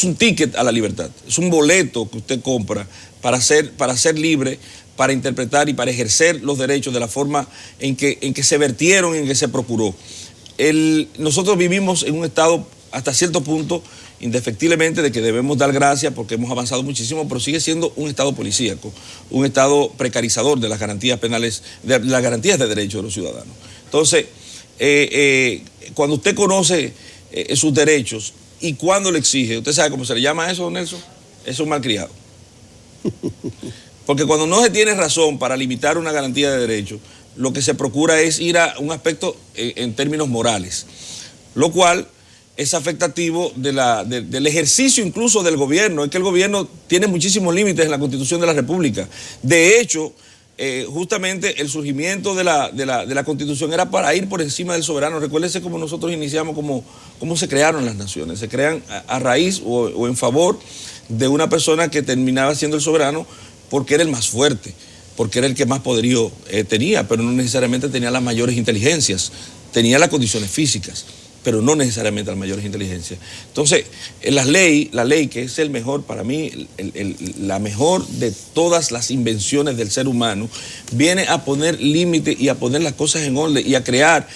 un ticket a la libertad, es un boleto que usted compra para ser libre, para interpretar y para ejercer los derechos de la forma en que se vertieron, en que se procuró. Nosotros vivimos en un estado, hasta cierto punto, indefectiblemente, de que debemos dar gracias porque hemos avanzado muchísimo, pero sigue siendo un estado policíaco, un estado precarizador de las garantías penales, de las garantías de derechos de los ciudadanos. Entonces, cuando usted conoce sus derechos y cuando le exige, ¿usted sabe cómo se le llama eso, don Nelson? Es un malcriado. Porque cuando no se tiene razón para limitar una garantía de derechos, lo que se procura es ir a un aspecto en términos morales, lo cual es afectativo del ejercicio incluso del gobierno. Es que el gobierno tiene muchísimos límites en la Constitución de la República. De hecho, justamente el surgimiento de la Constitución era para ir por encima del soberano. Recuérdense cómo nosotros iniciamos, cómo se crearon las naciones. Se crean a raíz o en favor de una persona que terminaba siendo el soberano porque era el más fuerte, porque era el que más poderío tenía, pero no necesariamente tenía las mayores inteligencias, tenía las condiciones físicas, pero no necesariamente las mayores inteligencias. Entonces, la ley que es el mejor, para mí, la mejor de todas las invenciones del ser humano, viene a poner límite y a poner las cosas en orden y a crear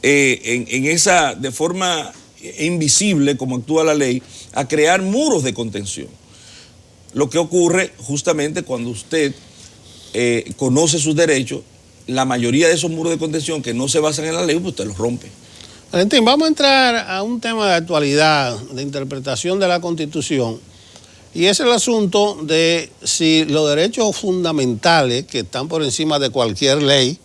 de forma invisible, como actúa la ley, a crear muros de contención. Lo que ocurre justamente cuando usted conoce sus derechos, la mayoría de esos muros de contención que no se basan en la ley, pues usted los rompe. Valentín, vamos a entrar a un tema de actualidad, de interpretación de la Constitución, y es el asunto de si los derechos fundamentales que están por encima de cualquier ley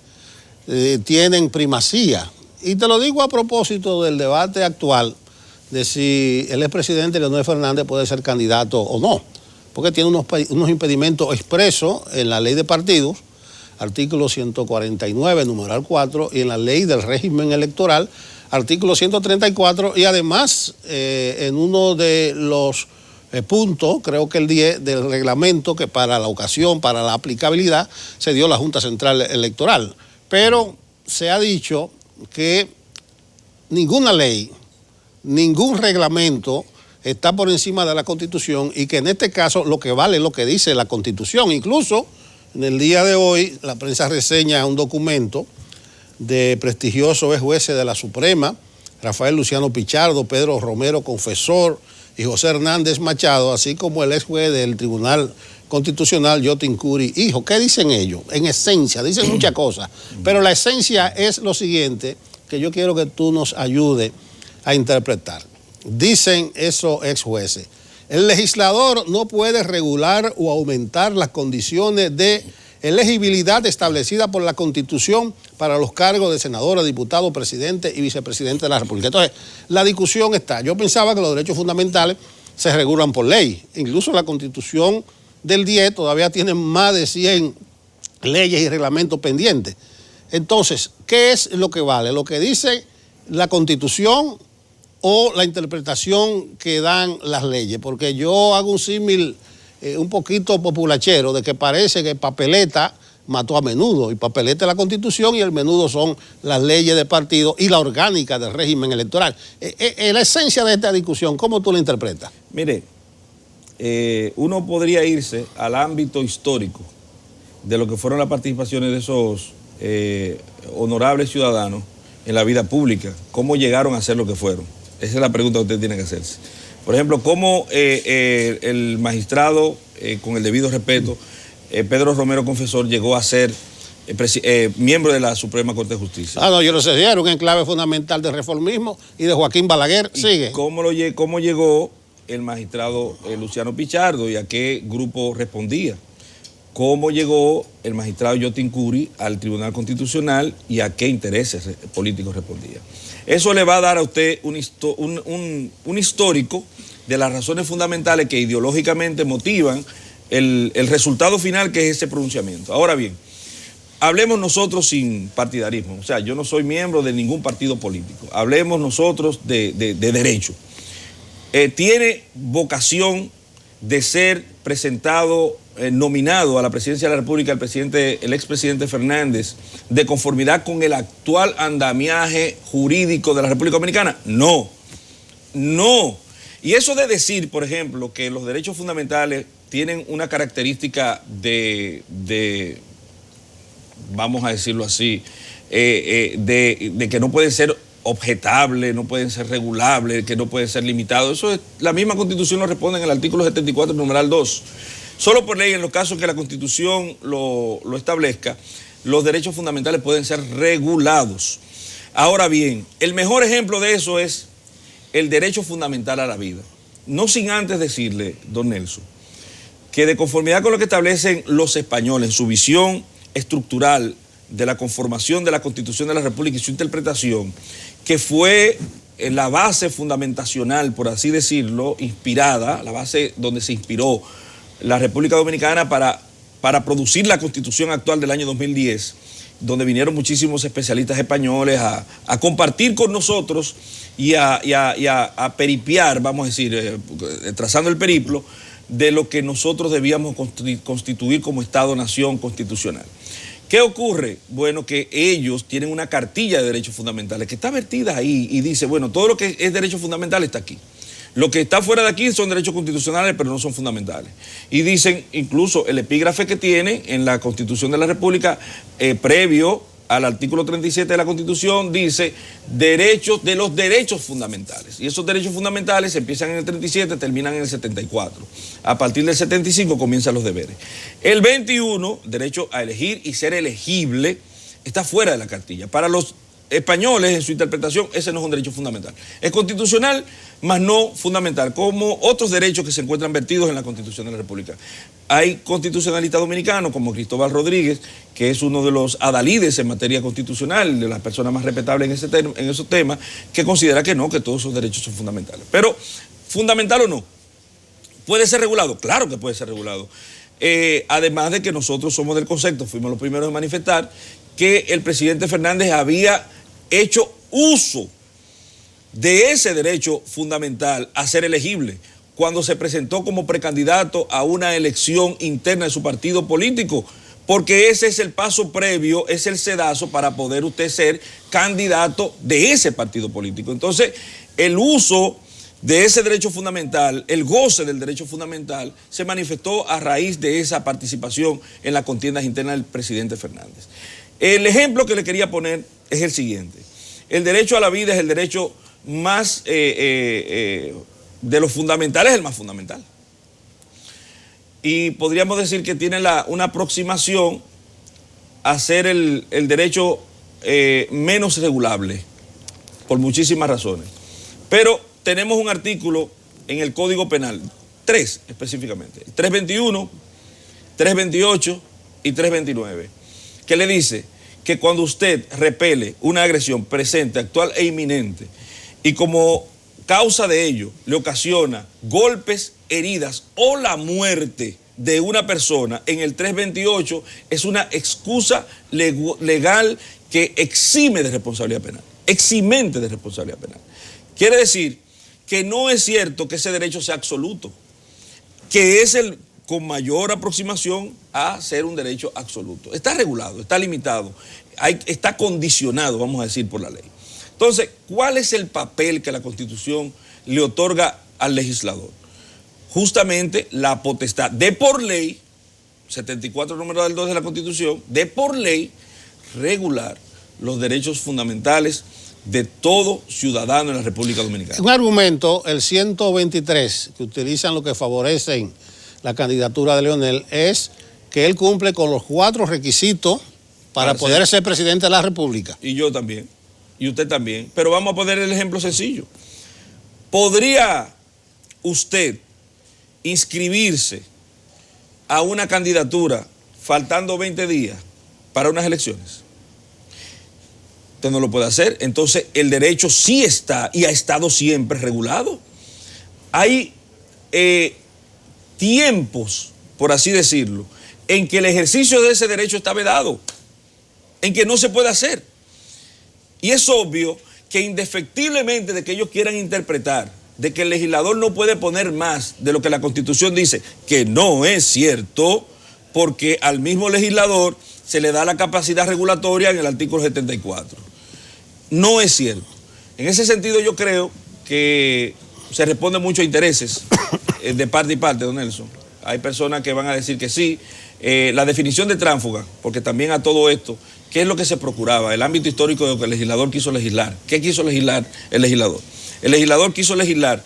tienen primacía. Y te lo digo a propósito del debate actual de si el expresidente Leonel Fernández puede ser candidato o no, porque tiene unos impedimentos expresos en la ley de partidos, artículo 149, numeral 4, y en la ley del régimen electoral, artículo 134, y además en uno de los puntos, creo que el 10, del reglamento que para la ocasión, para la aplicabilidad, se dio la Junta Central Electoral. Pero se ha dicho que ninguna ley, ningún reglamento está por encima de la Constitución y que en este caso lo que vale es lo que dice la Constitución. Incluso en el día de hoy la prensa reseña un documento de prestigiosos jueces de la Suprema, Rafael Luciano Pichardo, Pedro Romero Confesor y José Hernández Machado, así como el ex juez del Tribunal Constitucional, Yotin Curi, hijo. ¿Qué dicen ellos? En esencia, dicen muchas cosas, pero la esencia es lo siguiente, que yo quiero que tú nos ayudes a interpretar. Dicen esos ex jueces: el legislador no puede regular o aumentar las condiciones de elegibilidad establecida por la Constitución para los cargos de senador, diputado, presidente y vicepresidente de la República. Entonces, la discusión está. Yo pensaba que los derechos fundamentales se regulan por ley. Incluso la Constitución del 10 todavía tiene más de 100 leyes y reglamentos pendientes. Entonces, ¿qué es lo que vale? ¿Lo que dice la Constitución o la interpretación que dan las leyes? Porque yo hago un símil un poquito populachero de que parece que Papeleta mató a Menudo, y Papeleta es la Constitución y el Menudo son las leyes de partido y la orgánica del régimen electoral. La esencia de esta discusión, ¿cómo tú la interpretas? Mire, uno podría irse al ámbito histórico de lo que fueron las participaciones de esos honorables ciudadanos en la vida pública, cómo llegaron a ser lo que fueron. Esa es la pregunta que usted tiene que hacerse. Por ejemplo, cómo el magistrado, con el debido respeto, Pedro Romero Confesor, llegó a ser miembro de la Suprema Corte de Justicia. No, yo lo sé, era un enclave fundamental del reformismo y de Joaquín Balaguer. Sigue. ¿Cómo llegó el magistrado Luciano Pichardo y a qué grupo respondía? ¿Cómo llegó el magistrado Yotin Curi al Tribunal Constitucional y a qué intereses políticos respondía? Eso le va a dar a usted un histórico de las razones fundamentales que ideológicamente motivan el resultado final, que es ese pronunciamiento. Ahora bien, hablemos nosotros sin partidarismo. O sea, yo no soy miembro de ningún partido político. Hablemos nosotros de derecho. Tiene vocación de ser presentado, nominado a la presidencia de la República el expresidente Fernández, de conformidad con el actual andamiaje jurídico de la República Dominicana. No. Y eso de decir, por ejemplo, que los derechos fundamentales tienen una característica de vamos a decirlo así, de que no pueden ser objetables, no pueden ser regulables, que no pueden ser limitados. Eso es, la misma Constitución lo responde en el artículo 74, numeral 2. Solo por ley, en los casos que la Constitución lo establezca, los derechos fundamentales pueden ser regulados. Ahora bien, el mejor ejemplo de eso es el derecho fundamental a la vida. No sin antes decirle, don Nelson, que de conformidad con lo que establecen los españoles en su visión estructural de la conformación de la Constitución de la República y su interpretación, que fue la base fundamentacional, por así decirlo, inspirada, la base donde se inspiró la República Dominicana para producir la Constitución actual del año 2010, donde vinieron muchísimos especialistas españoles a compartir con nosotros y a peripiar, vamos a decir, trazando el periplo de lo que nosotros debíamos constituir como Estado-Nación constitucional. ¿Qué ocurre? Bueno, que ellos tienen una cartilla de derechos fundamentales que está vertida ahí y dice, bueno, todo lo que es derecho fundamental está aquí. Lo que está fuera de aquí son derechos constitucionales, pero no son fundamentales. Y dicen, incluso el epígrafe que tiene en la Constitución de la República, previo al artículo 37 de la Constitución, dice derechos de los derechos fundamentales. Y esos derechos fundamentales empiezan en el 37, terminan en el 74. A partir del 75 comienzan los deberes. El 21, derecho a elegir y ser elegible, está fuera de la cartilla. Para los españoles, en su interpretación, ese no es un derecho fundamental. Es constitucional, mas no fundamental, como otros derechos que se encuentran vertidos en la Constitución de la República. Hay constitucionalistas dominicanos como Cristóbal Rodríguez, que es uno de los adalides en materia constitucional, de las personas más respetables en esos temas, que considera que no, que todos esos derechos son fundamentales. Pero, ¿fundamental o no? ¿Puede ser regulado? Claro que puede ser regulado. Además de que nosotros somos del concepto, fuimos los primeros en manifestar, que el presidente Fernández había hecho uso de ese derecho fundamental a ser elegible cuando se presentó como precandidato a una elección interna de su partido político, porque ese es el paso previo, es el sedazo para poder usted ser candidato de ese partido político. Entonces, el uso de ese derecho fundamental, el goce del derecho fundamental, se manifestó a raíz de esa participación en las contiendas internas del presidente Fernández. El ejemplo que le quería poner es el siguiente. El derecho a la vida es el derecho más, de los fundamentales, el más fundamental. Y podríamos decir que tiene una aproximación a ser el derecho menos regulable, por muchísimas razones. Pero tenemos un artículo en el Código Penal, 3 específicamente, 321, 328 y 329, que le dice que cuando usted repele una agresión presente, actual e inminente, y como causa de ello le ocasiona golpes, heridas o la muerte de una persona, en el 328 es una excusa legal que exime de responsabilidad penal, eximente de responsabilidad penal. Quiere decir que no es cierto que ese derecho sea absoluto, que es el con mayor aproximación a ser un derecho absoluto. Está regulado, está limitado, está condicionado, vamos a decir, por la ley. Entonces, ¿cuál es el papel que la Constitución le otorga al legislador? Justamente la potestad de por ley, 74 número del 2 de la Constitución, de por ley regular los derechos fundamentales de todo ciudadano en la República Dominicana. Un argumento, el 123, que utilizan lo que favorecen la candidatura de Leonel, es que él cumple con los 4 requisitos para poder ser presidente de la República. Y yo también, y usted también. Pero vamos a poner el ejemplo sencillo. ¿Podría usted inscribirse a una candidatura faltando 20 días para unas elecciones? Usted no lo puede hacer. Entonces el derecho sí está y ha estado siempre regulado. Hay tiempos, por así decirlo, en que el ejercicio de ese derecho está vedado, en que no se puede hacer. Y es obvio que indefectiblemente de que ellos quieran interpretar de que el legislador no puede poner más de lo que la Constitución dice, que no es cierto, porque al mismo legislador se le da la capacidad regulatoria en el artículo 74. No es cierto. En ese sentido yo creo que se responde mucho a intereses de parte y parte, don Nelson. Hay personas que van a decir que sí. La definición de tránsfuga, porque también a todo esto, ¿qué es lo que se procuraba? El ámbito histórico de lo que el legislador quiso legislar. ¿Qué quiso legislar el legislador? El legislador quiso legislar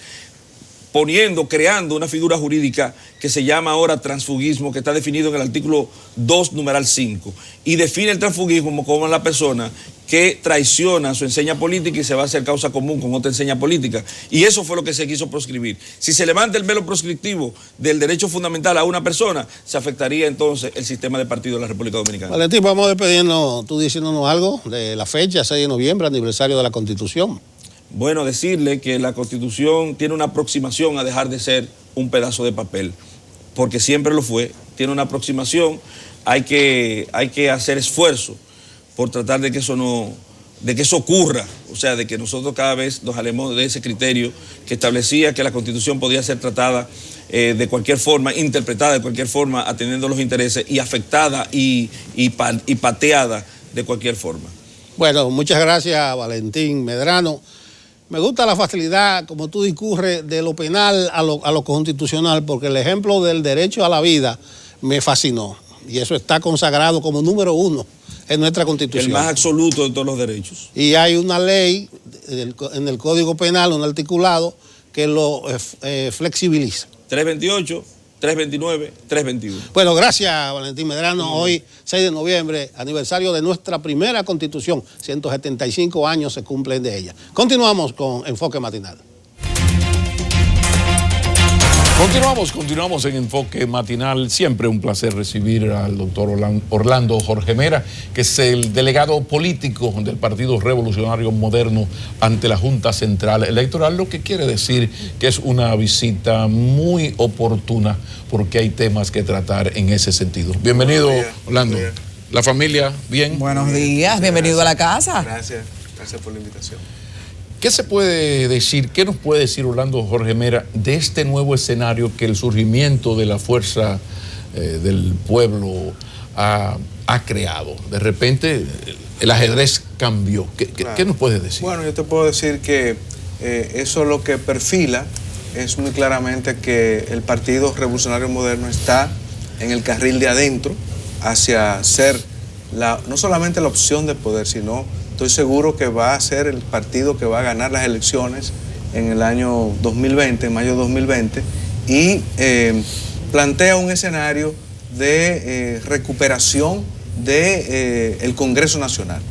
creando una figura jurídica que se llama ahora transfugismo, que está definido en el artículo 2, numeral 5, y define el transfugismo como la persona que traiciona su enseña política y se va a hacer causa común con otra enseña política. Y eso fue lo que se quiso proscribir. Si se levanta el velo proscriptivo del derecho fundamental a una persona, se afectaría entonces el sistema de partido de la República Dominicana. Valentín, vamos despedirnos, tú diciéndonos algo de la fecha, 6 de noviembre, aniversario de la Constitución. Bueno, decirle que la Constitución tiene una aproximación a dejar de ser un pedazo de papel, porque siempre lo fue, tiene una aproximación, hay que hacer esfuerzo por tratar de que eso ocurra, o sea, de que nosotros cada vez nos alejemos de ese criterio que establecía que la Constitución podía ser tratada de cualquier forma, interpretada de cualquier forma, atendiendo los intereses, y afectada y pateada de cualquier forma. Bueno, muchas gracias, Valentín Medrano. Me gusta la facilidad como tú discurres de lo penal a lo constitucional, porque el ejemplo del derecho a la vida me fascinó. Y eso está consagrado como número 1 en nuestra Constitución. El más absoluto de todos los derechos. Y hay una ley en el Código Penal, un articulado, que lo flexibiliza. 328, 329, 321. Bueno, gracias, Valentín Medrano. Hoy, 6 de noviembre, aniversario de nuestra primera Constitución. 175 años se cumplen de ella. Continuamos con Enfoque Matinal. Continuamos en Enfoque Matinal. Siempre un placer recibir al doctor Orlando Jorge Mera, que es el delegado político del Partido Revolucionario Moderno ante la Junta Central Electoral, lo que quiere decir que es una visita muy oportuna porque hay temas que tratar en ese sentido. Bienvenido, Orlando. ¿La familia bien? Buenos días, bienvenido a la casa. Gracias por la invitación. ¿Qué se puede decir, qué nos puede decir Orlando Jorge Mera de este nuevo escenario que el surgimiento de la fuerza del pueblo ha creado? De repente el ajedrez cambió. ¿Qué nos puedes decir? Bueno, yo te puedo decir que eso lo que perfila es muy claramente que el Partido Revolucionario Moderno está en el carril de adentro hacia ser no solamente la opción de poder, sino estoy seguro que va a ser el partido que va a ganar las elecciones en el año 2020, en mayo de 2020, y plantea un escenario de recuperación del Congreso Nacional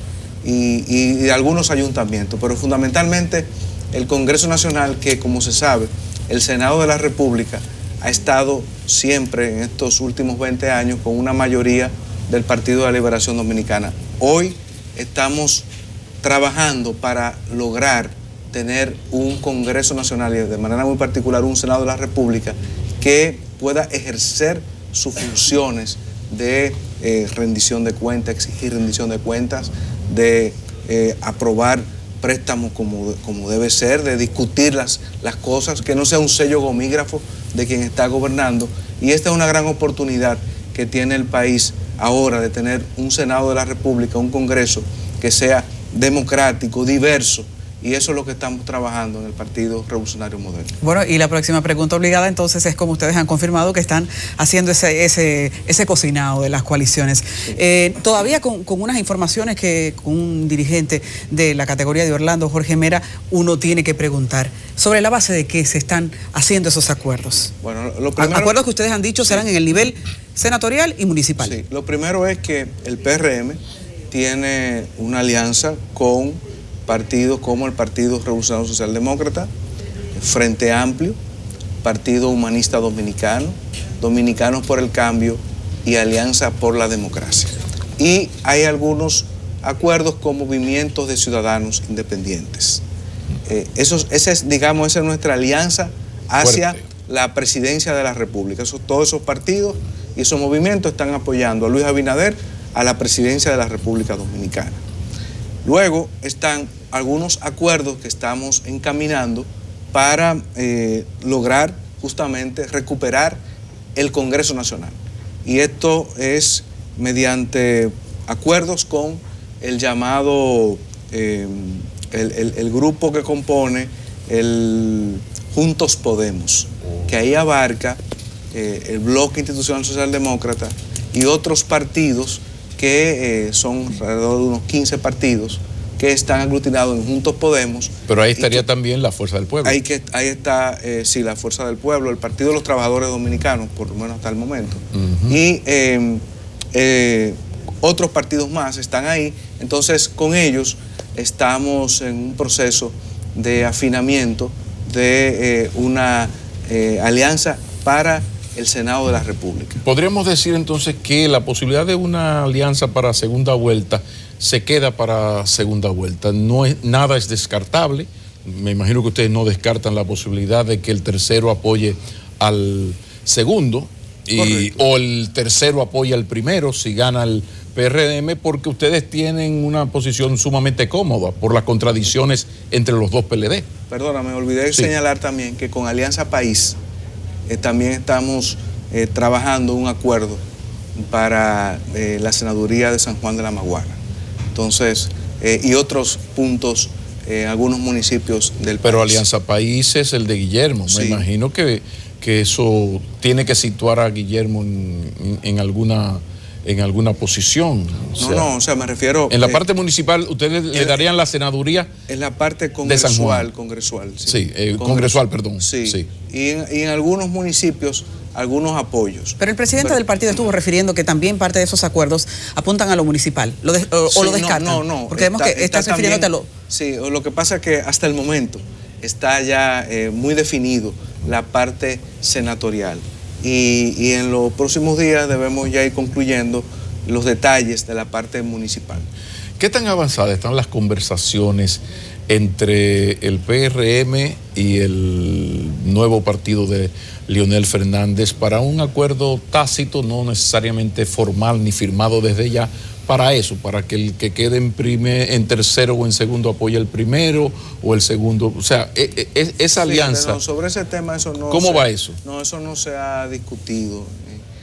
y de algunos ayuntamientos, pero fundamentalmente el Congreso Nacional, que como se sabe, el Senado de la República ha estado siempre en estos últimos 20 años con una mayoría del Partido de la Liberación Dominicana. Hoy estamos trabajando para lograr tener un Congreso Nacional y de manera muy particular un Senado de la República que pueda ejercer sus funciones de rendición de cuentas, exigir rendición de cuentas, de aprobar préstamos como debe ser, de discutir las cosas, que no sea un sello gomígrafo de quien está gobernando. Y esta es una gran oportunidad que tiene el país ahora de tener un Senado de la República, un Congreso que sea democrático, diverso, y eso es lo que estamos trabajando en el Partido Revolucionario Moderno. Bueno, y la próxima pregunta obligada entonces es como ustedes han confirmado que están haciendo ese cocinado de las coaliciones. Todavía con unas informaciones que con un dirigente de la categoría de Orlando Jorge Mera uno tiene que preguntar sobre la base de qué se están haciendo esos acuerdos. Bueno, lo primero, acuerdos que ustedes han dicho serán en el nivel senatorial y municipal. Sí, lo primero es que el PRM tiene una alianza con partidos como el Partido Revolucionario Socialdemócrata, Frente Amplio, Partido Humanista Dominicano, Dominicanos por el Cambio y Alianza por la Democracia. Y hay algunos acuerdos con movimientos de ciudadanos independientes. Esa es nuestra alianza hacia fuerte. La presidencia de la República. Todos esos partidos y esos movimientos están apoyando a Luis Abinader a la presidencia de la República Dominicana. Luego están algunos acuerdos que estamos encaminando para lograr justamente recuperar el Congreso Nacional. Y esto es mediante acuerdos con el llamado, el grupo que compone el Juntos Podemos, que ahí abarca el Bloque Institucional Socialdemócrata y otros partidos que son alrededor de unos 15 partidos que están aglutinados en Juntos Podemos. Pero ahí estaría también la Fuerza del Pueblo. Ahí está, sí, la Fuerza del Pueblo, el Partido de los Trabajadores Dominicanos, por lo menos hasta el momento. Y otros partidos más están ahí. Entonces, con ellos estamos en un proceso de afinamiento de una alianza para el Senado de la República. Podríamos decir entonces que la posibilidad de una alianza para segunda vuelta se queda para segunda vuelta. Nada es descartable. Me imagino que ustedes no descartan la posibilidad de que el tercero apoye al segundo o el tercero apoye al primero si gana el PRM, porque ustedes tienen una posición sumamente cómoda por las contradicciones entre los dos PLD. Perdóname, olvidé señalar también que con Alianza País también estamos trabajando un acuerdo para la senaduría de San Juan de la Maguana. Entonces, y otros puntos en algunos municipios del país. Pero Alianza País es el de Guillermo. Sí. Me imagino que eso tiene que situar a Guillermo en alguna posición. O sea, me refiero... En la parte municipal, ¿ustedes le darían la senaduría? En la parte congresual. Congresual, perdón. Sí. Y en algunos municipios, algunos apoyos. Pero el presidente del partido estuvo refiriendo que también parte de esos acuerdos apuntan a lo municipal, lo descartan. No. Porque vemos que estás refiriéndote a lo... Sí, lo que pasa es que hasta el momento está ya muy definido la parte senatorial. Y en los próximos días debemos ya ir concluyendo los detalles de la parte municipal. ¿Qué tan avanzadas están las conversaciones entre el PRM y el nuevo partido de Leonel Fernández para un acuerdo tácito, no necesariamente formal ni firmado desde ya, para eso, para que el que quede en tercero o en segundo apoye el primero o el segundo? O sea, esa alianza... No, sobre ese tema eso no... ¿Cómo va eso? No, eso no se ha discutido.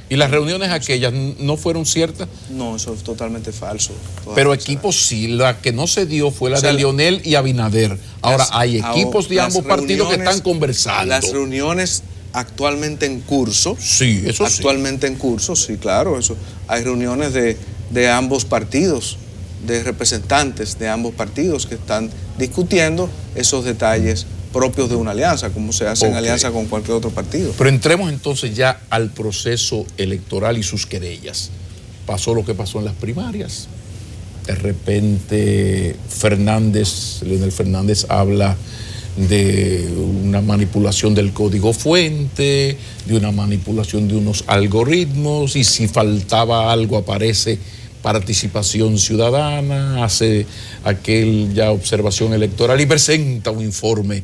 ¿Y las reuniones aquellas no fueron ciertas? No, eso es totalmente falso. Pero equipos sí, la que no se dio fue la de Leonel y Abinader. Ahora, hay equipos de ambos partidos que están conversando. Las reuniones actualmente en curso. Sí, eso sí. Actualmente en curso, sí, claro. Eso. Hay reuniones de ambos partidos, de representantes de ambos partidos que están discutiendo esos detalles propios de una alianza, como se hace en alianza con cualquier otro partido. Pero entremos entonces ya al proceso electoral y sus querellas. Pasó lo que pasó en las primarias. De repente Leonel Fernández habla de una manipulación del código fuente, de una manipulación de unos algoritmos, y si faltaba algo aparece participación ciudadana, hace aquel ya observación electoral y presenta un informe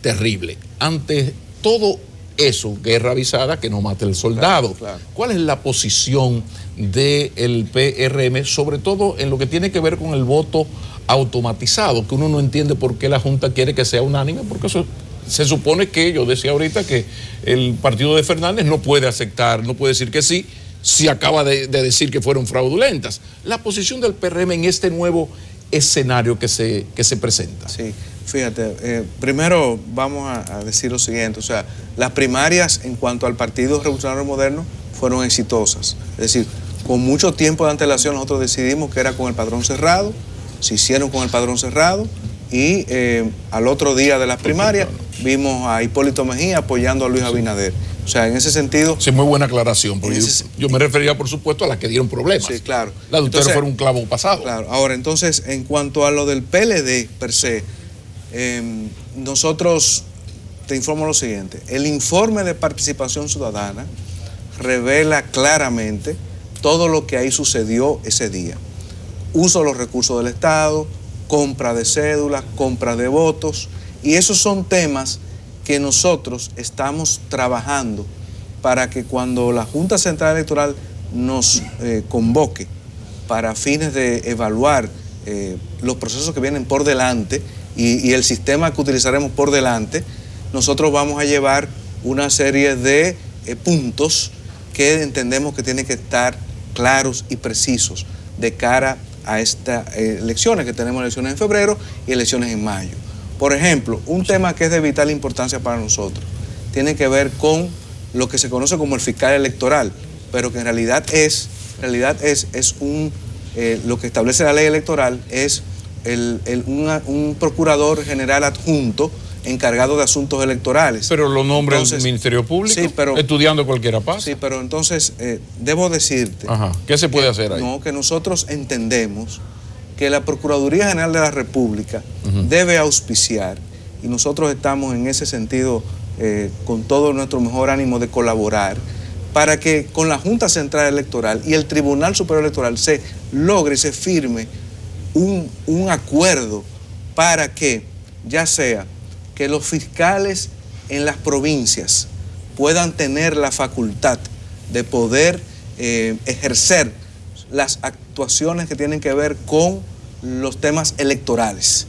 terrible. Ante todo eso, guerra avisada, que no mate el soldado. Claro. ¿Cuál es la posición del PRM, sobre todo en lo que tiene que ver con el voto automatizado, que uno no entiende por qué la Junta quiere que sea unánime? Porque eso se supone que, yo decía ahorita, que el partido de Fernández no puede aceptar, no puede decir que sí, si acaba de decir que fueron fraudulentas. La posición del PRM en este nuevo escenario que se presenta. Sí, fíjate, primero vamos a decir lo siguiente, o sea, las primarias en cuanto al Partido Revolucionario Moderno fueron exitosas. Es decir, con mucho tiempo de antelación nosotros decidimos que era con el padrón cerrado, se hicieron con el padrón cerrado y al otro día de las primarias vimos a Hipólito Mejía apoyando a Luis Abinader. O sea, en ese sentido... Sí, muy buena aclaración, porque yo me refería, por supuesto, a las que dieron problemas. Sí, claro. La de ustedes fue un clavo pasado. Claro. Ahora, entonces, en cuanto a lo del PLD per se, nosotros te informo lo siguiente. El informe de participación ciudadana revela claramente todo lo que ahí sucedió ese día. Uso de los recursos del Estado, compra de cédulas, compra de votos, y esos son temas que nosotros estamos trabajando para que cuando la Junta Central Electoral nos convoque para fines de evaluar los procesos que vienen por delante y el sistema que utilizaremos por delante, nosotros vamos a llevar una serie de puntos que entendemos que tienen que estar claros y precisos de cara a estas elecciones, que tenemos elecciones en febrero y elecciones en mayo. Por ejemplo, un tema que es de vital importancia para nosotros tiene que ver con lo que se conoce como el fiscal electoral, pero que en realidad lo que establece la ley electoral es un procurador general adjunto encargado de asuntos electorales. Pero lo nombra el Ministerio Público, sí, pero, estudiando cualquiera pasa. Sí, pero entonces debo decirte... Ajá. ¿Qué se puede hacer ahí? No, que nosotros entendemos que la Procuraduría General de la República debe auspiciar, y nosotros estamos en ese sentido con todo nuestro mejor ánimo de colaborar, para que con la Junta Central Electoral y el Tribunal Superior Electoral se logre y se firme un acuerdo para que, ya sea que los fiscales en las provincias puedan tener la facultad de poder ejercer las actuaciones que tienen que ver con los temas electorales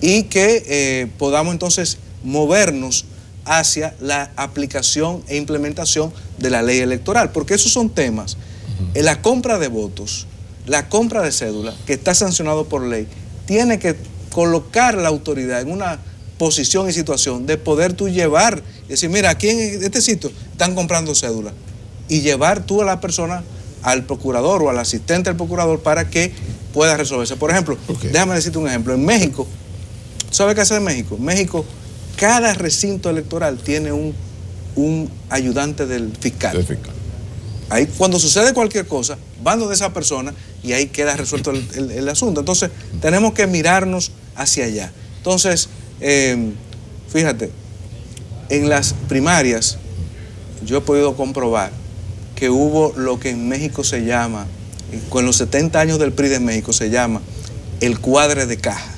y que podamos entonces movernos hacia la aplicación e implementación de la ley electoral, porque esos son temas. La compra de votos, la compra de cédula, que está sancionado por ley, tiene que colocar la autoridad en una posición y situación de poder tú llevar y decir, mira, aquí en este sitio están comprando cédula, y llevar tú a la persona al procurador o al asistente del procurador para que pueda resolverse. Por ejemplo, déjame decirte un ejemplo. En México, ¿sabes qué hace en México? En México, cada recinto electoral tiene un ayudante del fiscal. Ahí, cuando sucede cualquier cosa, van donde esa persona y ahí queda resuelto el asunto. Entonces, tenemos que mirarnos hacia allá. Entonces, fíjate, en las primarias yo he podido comprobar que hubo lo que en México se llama, con los 70 años del PRI de México, se llama el cuadre de caja.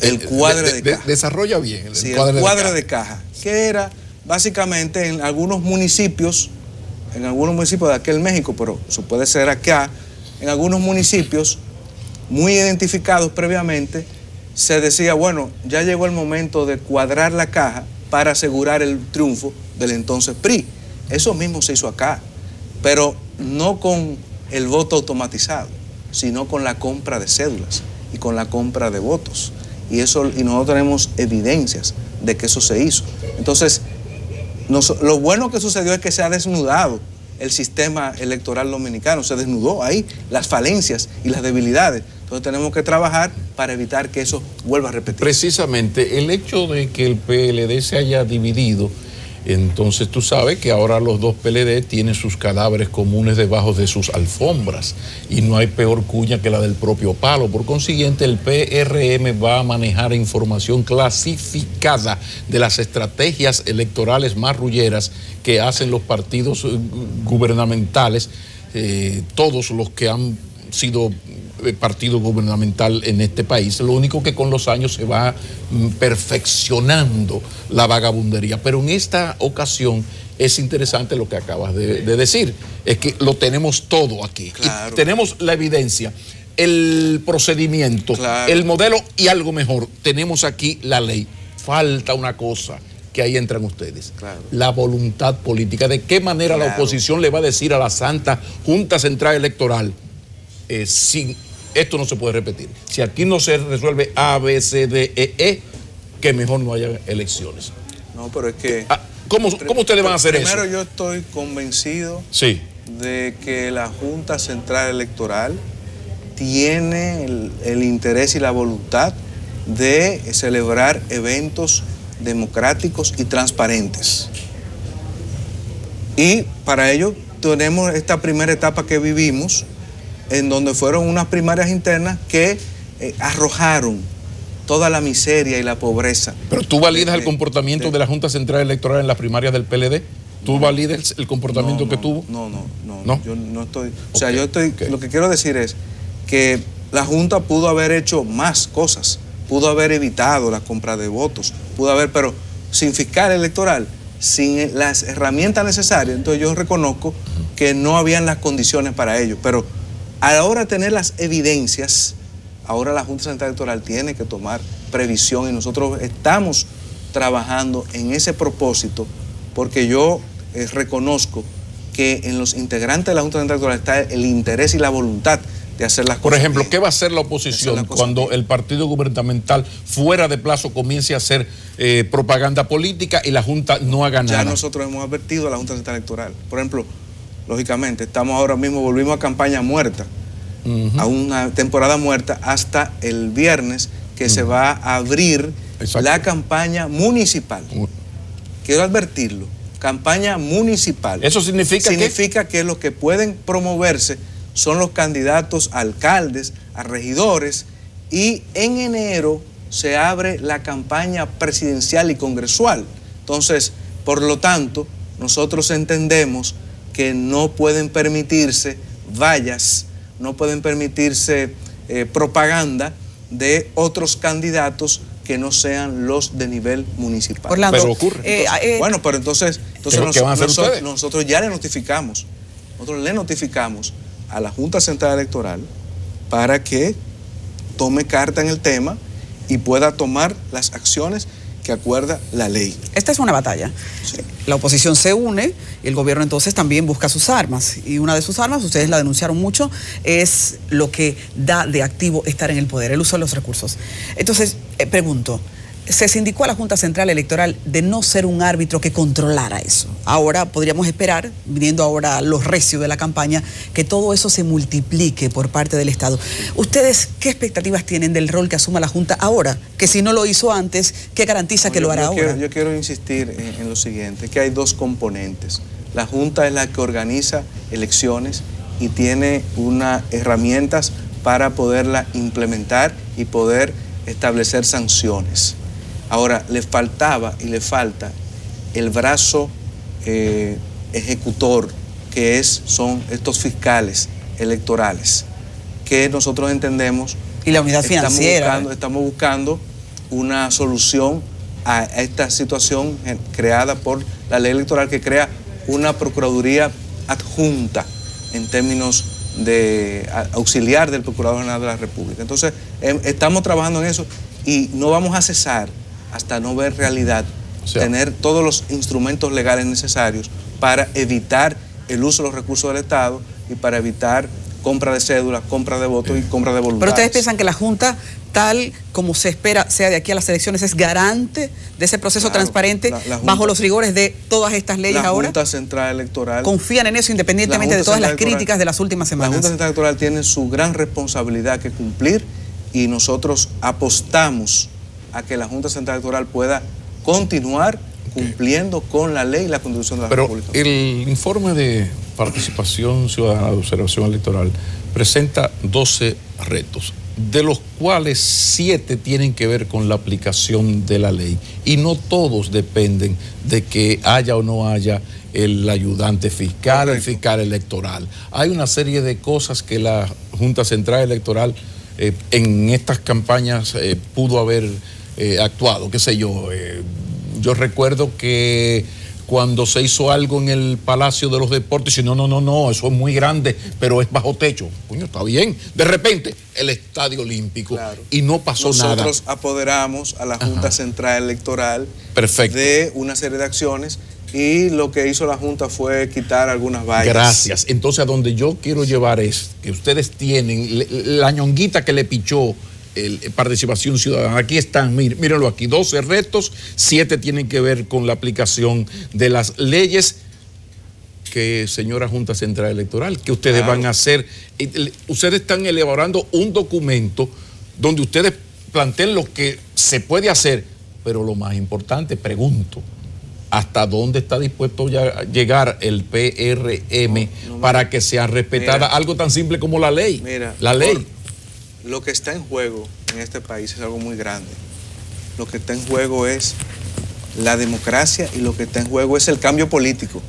El cuadre de caja. Desarrolla bien. El cuadre de caja, que era básicamente en algunos municipios de aquel México, pero eso puede ser acá, en algunos municipios muy identificados previamente, se decía, bueno, ya llegó el momento de cuadrar la caja para asegurar el triunfo del entonces PRI. Eso mismo se hizo acá, pero no con el voto automatizado, sino con la compra de cédulas y con la compra de votos. Y nosotros tenemos evidencias de que eso se hizo. Entonces, lo bueno que sucedió es que se ha desnudado el sistema electoral dominicano, se desnudó ahí las falencias y las debilidades. Entonces tenemos que trabajar para evitar que eso vuelva a repetir. Precisamente el hecho de que el PLD se haya dividido, entonces tú sabes que ahora los dos PLD tienen sus cadáveres comunes debajo de sus alfombras y no hay peor cuña que la del propio palo. Por consiguiente, el PRM va a manejar información clasificada de las estrategias electorales marrulleras que hacen los partidos gubernamentales, todos los que han sido partido gubernamental en este país. Lo único que con los años se va perfeccionando la vagabundería. Pero en esta ocasión es interesante lo que acabas de decir. Es que lo tenemos todo aquí. Claro. Y tenemos la evidencia, el procedimiento, claro, el modelo y algo mejor. Tenemos aquí la ley. Falta una cosa, que ahí entran ustedes. Claro. La voluntad política. ¿De qué manera la oposición le va a decir a la Santa Junta Central Electoral, esto no se puede repetir? Si aquí no se resuelve A, B, C, D, E, que mejor no haya elecciones. No, pero es que... ¿Cómo ustedes van a hacer eso? Primero, yo estoy convencido de que la Junta Central Electoral tiene el interés y la voluntad de celebrar eventos democráticos y transparentes. Y para ello tenemos esta primera etapa que vivimos, en donde fueron unas primarias internas que arrojaron toda la miseria y la pobreza. Pero tú validas el comportamiento de la Junta Central Electoral en las primarias del PLD. ¿Tú validas el comportamiento que tuvo? No, yo no estoy. O sea, yo estoy. Lo que quiero decir es que la Junta pudo haber hecho más cosas, pudo haber evitado la compra de votos, pero sin fiscal electoral, sin las herramientas necesarias, entonces yo reconozco que no habían las condiciones para ello. Pero a la hora de tener las evidencias, ahora la Junta Central Electoral tiene que tomar previsión y nosotros estamos trabajando en ese propósito, porque yo reconozco que en los integrantes de la Junta Central Electoral está el interés y la voluntad de hacer las cosas. Por ejemplo, bien. ¿qué va a hacer la oposición cuando el partido gubernamental fuera de plazo comience a hacer propaganda política y la Junta no haga nada? Ya nosotros hemos advertido a la Junta Central Electoral. Por ejemplo, lógicamente, estamos ahora mismo, volvimos a campaña muerta, a una temporada muerta hasta el viernes que se va a abrir la campaña municipal. Quiero advertirlo, campaña municipal. ¿Eso significa que los que pueden promoverse son los candidatos a alcaldes, a regidores, y en enero se abre la campaña presidencial y congresual. Entonces, por lo tanto, nosotros entendemos que no pueden permitirse vallas, no pueden permitirse propaganda de otros candidatos que no sean los de nivel municipal. Orlando, pero ocurre. Bueno, pero entonces nosotros ya le notificamos a la Junta Central Electoral para que tome carta en el tema y pueda tomar las acciones que acuerda la ley. Esta es una batalla. Sí. La oposición se une y el gobierno entonces también busca sus armas. Y una de sus armas, ustedes la denunciaron mucho, es lo que da de activo estar en el poder, el uso de los recursos. Entonces, pregunto, se sindicó a la Junta Central Electoral de no ser un árbitro que controlara eso. Ahora podríamos esperar, viniendo ahora los recios de la campaña, que todo eso se multiplique por parte del Estado. ¿Ustedes qué expectativas tienen del rol que asuma la Junta ahora? Que si no lo hizo antes, ¿qué garantiza que lo hará ahora? Yo quiero insistir en lo siguiente, que hay dos componentes. La Junta es la que organiza elecciones y tiene unas herramientas para poderla implementar y poder establecer sanciones. Ahora, le faltaba y le falta el brazo ejecutor, que son estos fiscales electorales, que nosotros entendemos. Y la unidad financiera. Estamos buscando una solución a esta situación creada por la ley electoral, que crea una procuraduría adjunta en términos de auxiliar del Procurador General de la República. Entonces, estamos trabajando en eso y no vamos a cesar hasta no ver realidad, tener todos los instrumentos legales necesarios para evitar el uso de los recursos del Estado y para evitar compra de cédulas, compra de votos y compra de voluntades. Pero ustedes piensan que la Junta, tal como se espera sea de aquí a las elecciones, es garante de ese proceso transparente la Junta, bajo los rigores de todas estas leyes ahora. La Junta Central Electoral. ¿Confían en eso independientemente de todas las críticas de las últimas semanas? La Junta Central Electoral tiene su gran responsabilidad que cumplir y nosotros apostamos a que la Junta Central Electoral pueda continuar cumpliendo con la ley y la Constitución de la República. Pero el informe de participación ciudadana de observación electoral presenta 12 retos, de los cuales 7 tienen que ver con la aplicación de la ley y no todos dependen de que haya o no haya el ayudante fiscal, el fiscal electoral. Hay una serie de cosas que la Junta Central Electoral en estas campañas pudo haber actuado, qué sé yo. Yo recuerdo que cuando se hizo algo en el Palacio de los Deportes, y no, eso es muy grande, pero es bajo techo. Coño, está bien. De repente, el Estadio Olímpico, y no pasó nada. Nosotros apoderamos a la Junta Central Electoral de una serie de acciones y lo que hizo la Junta fue quitar algunas vallas. Gracias. Entonces, a donde yo quiero llevar es que ustedes tienen la ñonguita que le pichó participación ciudadana. Aquí están, mírenlo aquí, 12 retos, 7 tienen que ver con la aplicación de las leyes que, señora Junta Central Electoral, que ustedes van a hacer. Ustedes están elaborando un documento donde ustedes planteen lo que se puede hacer, Pero lo más importante, pregunto, ¿hasta dónde está dispuesto a llegar el PRM para que sea respetada algo tan simple como la ley? Mira, la ley. Lo que está en juego en este país es algo muy grande. Lo que está en juego es la democracia y lo que está en juego es el cambio político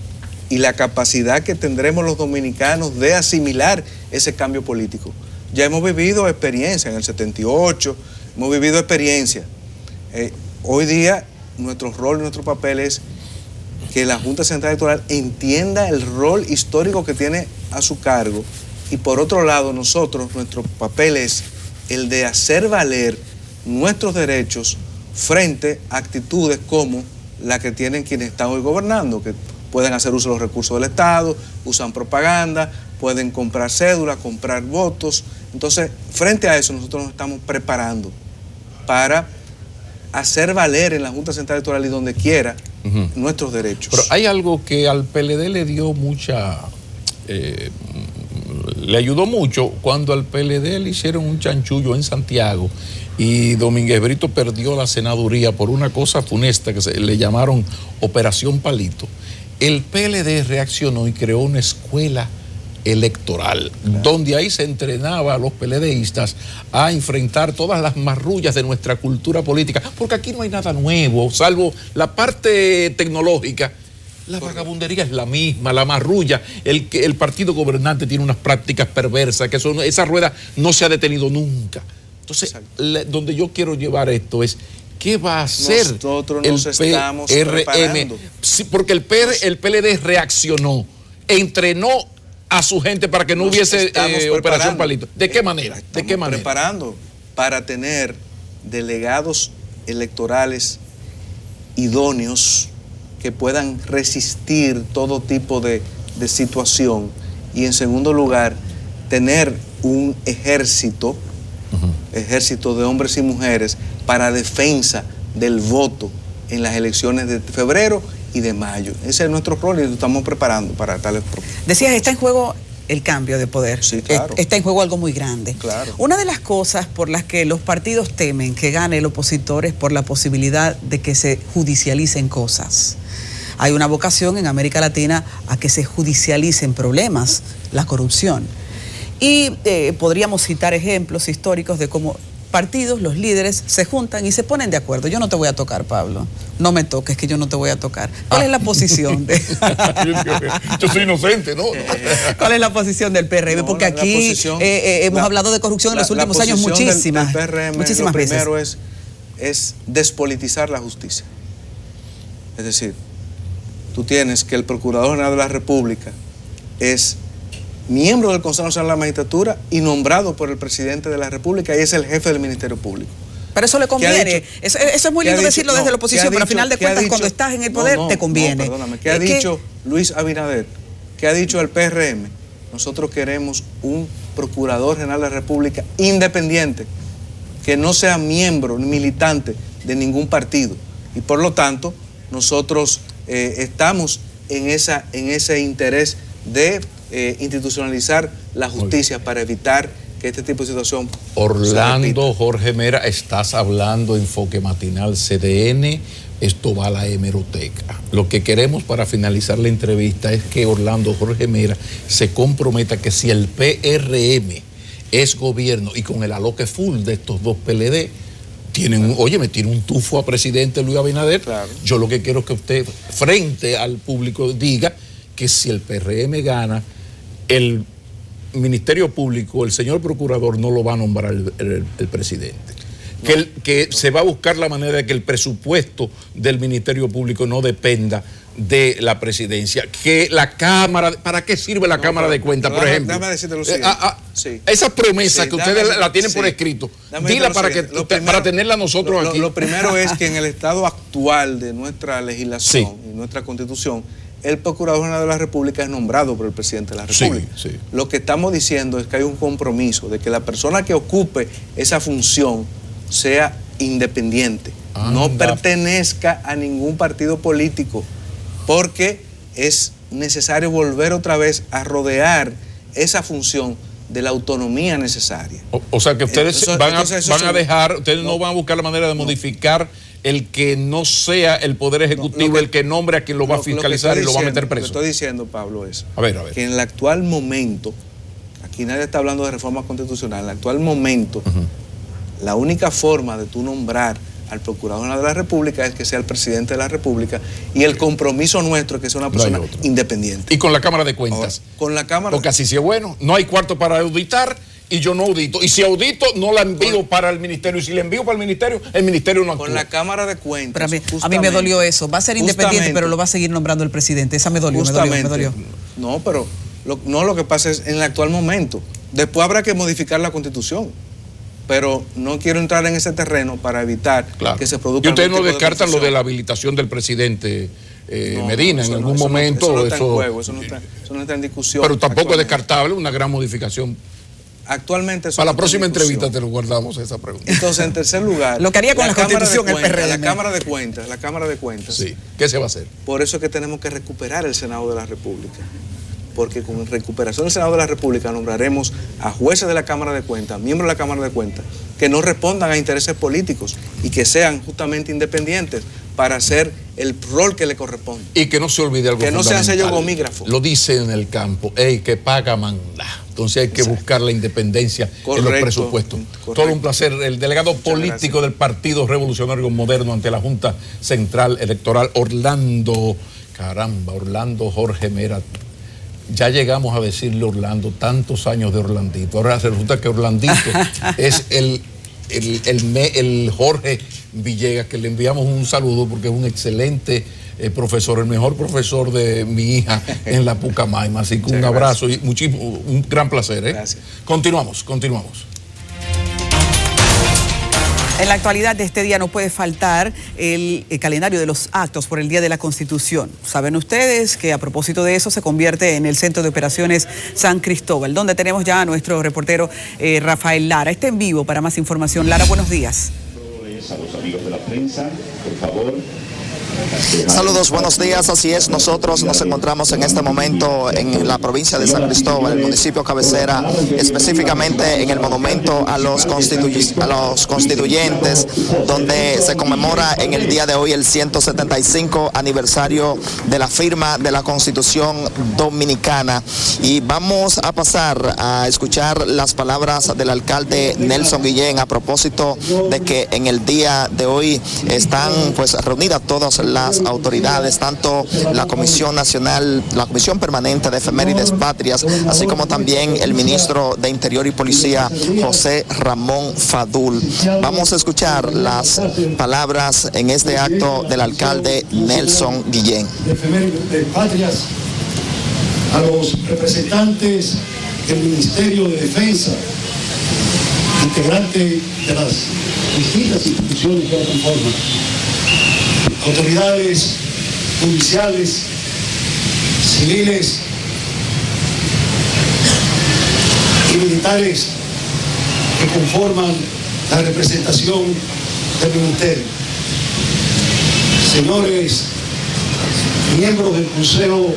y la capacidad que tendremos los dominicanos de asimilar ese cambio político. Ya hemos vivido experiencia en el 78, hemos vivido experiencia. Hoy día nuestro rol y nuestro papel es que la Junta Central Electoral entienda el rol histórico que tiene a su cargo y por otro lado nosotros, nuestro papel es el de hacer valer nuestros derechos frente a actitudes como la que tienen quienes están hoy gobernando, que pueden hacer uso de los recursos del Estado, usan propaganda, pueden comprar cédulas, comprar votos. Entonces, frente a eso nosotros nos estamos preparando para hacer valer en la Junta Central Electoral y donde quiera nuestros derechos. Pero hay algo que al PLD le dio mucha... le ayudó mucho cuando al PLD le hicieron un chanchullo en Santiago y Domínguez Brito perdió la senaduría por una cosa funesta que le llamaron Operación Palito. El PLD reaccionó y creó una escuela electoral, donde ahí se entrenaba a los PLDistas a enfrentar todas las marrullas de nuestra cultura política, porque aquí no hay nada nuevo, salvo la parte tecnológica. La vagabundería es la misma, la marrulla, el partido gobernante tiene unas prácticas perversas, que esa rueda no se ha detenido nunca. Entonces, donde yo quiero llevar esto es, ¿qué va a hacer nosotros el nos estamos preparando? Sí, porque el PLD reaccionó, entrenó a su gente para que no hubiese Operación Palito. ¿De qué manera? ¿De qué manera? Preparando para tener delegados electorales idóneos que puedan resistir todo tipo de situación y en segundo lugar tener un ejército de hombres y mujeres para defensa del voto en las elecciones de febrero y de mayo. Ese es nuestro rol y lo estamos preparando para tales propósitos. Decías, está en juego el cambio de poder. Sí, claro. Está en juego algo muy grande. Claro. Una de las cosas por las que los partidos temen que gane el opositor es por la posibilidad de que se judicialicen cosas. Hay una vocación en América Latina a que se judicialicen problemas, la corrupción. Y podríamos citar ejemplos históricos de cómo partidos, los líderes, se juntan y se ponen de acuerdo. Yo no te voy a tocar, Pablo. No me toques, que yo no te voy a tocar. ¿Cuál es la posición de...? Yo soy inocente, ¿no? ¿Cuál es la posición del PRM? Porque aquí hemos hablado de corrupción en los últimos años muchísimas. Del PRM, muchísimas veces. Primero es despolitizar la justicia. Es decir, tú tienes que el Procurador General de la República es miembro del Consejo Nacional de la Magistratura y nombrado por el presidente de la República y es el jefe del Ministerio Público. Pero eso le conviene. Eso es muy lindo decirlo desde la oposición, pero al final de cuentas cuando estás en el poder te conviene. Perdóname, ¿qué ha dicho Luis Abinader? ¿Qué ha dicho el PRM? Nosotros queremos un Procurador General de la República independiente, que no sea miembro ni militante de ningún partido. Y por lo tanto, nosotros estamos en ese interés de institucionalizar la justicia para evitar que este tipo de situación Orlando Jorge Mera, estás hablando Enfoque Matinal CDN, esto va a la hemeroteca. Lo que queremos para finalizar la entrevista es que Orlando Jorge Mera se comprometa que si el PRM es gobierno y con el aloque full de estos dos PLD, me tiene un tufo a presidente Luis Abinader. Claro. Yo lo que quiero es que usted, frente al público, diga que si el PRM gana, el Ministerio Público, el señor procurador no lo va a nombrar el presidente. Que se va a buscar la manera de que el presupuesto del Ministerio Público no dependa de la presidencia. Que la Cámara, ¿para qué sirve la Cámara de Cuentas, por ejemplo? Déjame decirte lo siguiente. Esa promesa que ustedes la tienen por escrito, dila para tenerla nosotros aquí. Lo primero es que en el estado actual de nuestra legislación y nuestra Constitución, el Procurador General de la República es nombrado por el presidente de la República. Lo que estamos diciendo es que hay un compromiso de que la persona que ocupe esa función sea independiente, no pertenezca a ningún partido político, porque es necesario volver otra vez a rodear esa función de la autonomía necesaria. O sea que ustedes van a dejar, ustedes no van a buscar la manera de modificar el que no sea el Poder Ejecutivo el que nombre a quien lo va a fiscalizar y lo va a meter preso. Lo que estoy diciendo, Pablo, es a ver. que en el actual momento, aquí nadie está hablando de reforma constitucional, en el actual momento, la única forma de tú nombrar al Procurador General de la República es que sea el presidente de la República, y el compromiso nuestro es que sea una persona independiente. Y con la Cámara de Cuentas. Ahora, con la Cámara. Porque así sí es bueno. No hay cuarto para auditar y yo no audito. Y si audito, no la envío para el ministerio. Y si la envío para el ministerio no actúa. Con la Cámara de Cuentas. Pero a mí me dolió eso. Va a ser independiente, pero lo va a seguir nombrando el presidente. Esa me dolió. No, pero lo que pasa es en el actual momento. Después habrá que modificar la Constitución. Pero no quiero entrar en ese terreno para evitar que se produzca. Y ustedes no descartan lo de la habilitación del presidente Medina en algún momento. Eso no está en juego, eso no está en discusión. Pero tampoco es descartable una gran modificación. Actualmente eso para la próxima entrevista te lo guardamos esa pregunta. Entonces, en tercer lugar, lo que haría con la Constitución el PRD. La Cámara de Cuentas. Sí. ¿Qué se va a hacer? Por eso es que tenemos que recuperar el Senado de la República. Porque con recuperación del Senado de la República nombraremos a jueces de la Cámara de Cuentas, miembros de la Cámara de Cuentas, que no respondan a intereses políticos y que sean justamente independientes para hacer el rol que le corresponde. Y que no se olvide algo fundamental. Que no sean sellos gomígrafos. Lo dice en el campo, que paga manda. Entonces hay que buscar la independencia en los presupuestos. Correcto. Todo un placer. El delegado político del Partido Revolucionario Moderno ante la Junta Central Electoral, Orlando Jorge Mera. Ya llegamos a decirle Orlando, tantos años de Orlandito. Ahora resulta que Orlandito es el Jorge Villegas, que le enviamos un saludo porque es un excelente profesor, el mejor profesor de mi hija en la Pucamaima. Así que un abrazo y un gran placer. Gracias. Continuamos. En la actualidad de este día no puede faltar el calendario de los actos por el Día de la Constitución. Saben ustedes que a propósito de eso se convierte en el Centro de Operaciones San Cristóbal, donde tenemos ya a nuestro reportero Rafael Lara. Está en vivo para más información. Lara, buenos días. A los amigos de la prensa, por favor. Saludos, buenos días. Así es, nosotros nos encontramos en este momento en la provincia de San Cristóbal, el municipio cabecera, específicamente en el monumento a los constituyentes, donde se conmemora en el día de hoy el 175 aniversario de la firma de la Constitución Dominicana. Y vamos a pasar a escuchar las palabras del alcalde Nelson Guillén a propósito de que en el día de hoy están reunidas todas las autoridades, tanto la Comisión Nacional, la Comisión Permanente de Efemérides Patrias, así como también el ministro de Interior y Policía, José Ramón Fadul. Vamos a escuchar las palabras en este acto del alcalde Nelson Guillén. De Efemérides Patrias, a los representantes del Ministerio de Defensa, integrantes de las distintas instituciones que lo conforman, autoridades judiciales, civiles y militares que conforman la representación del ministerio. Señores miembros del Consejo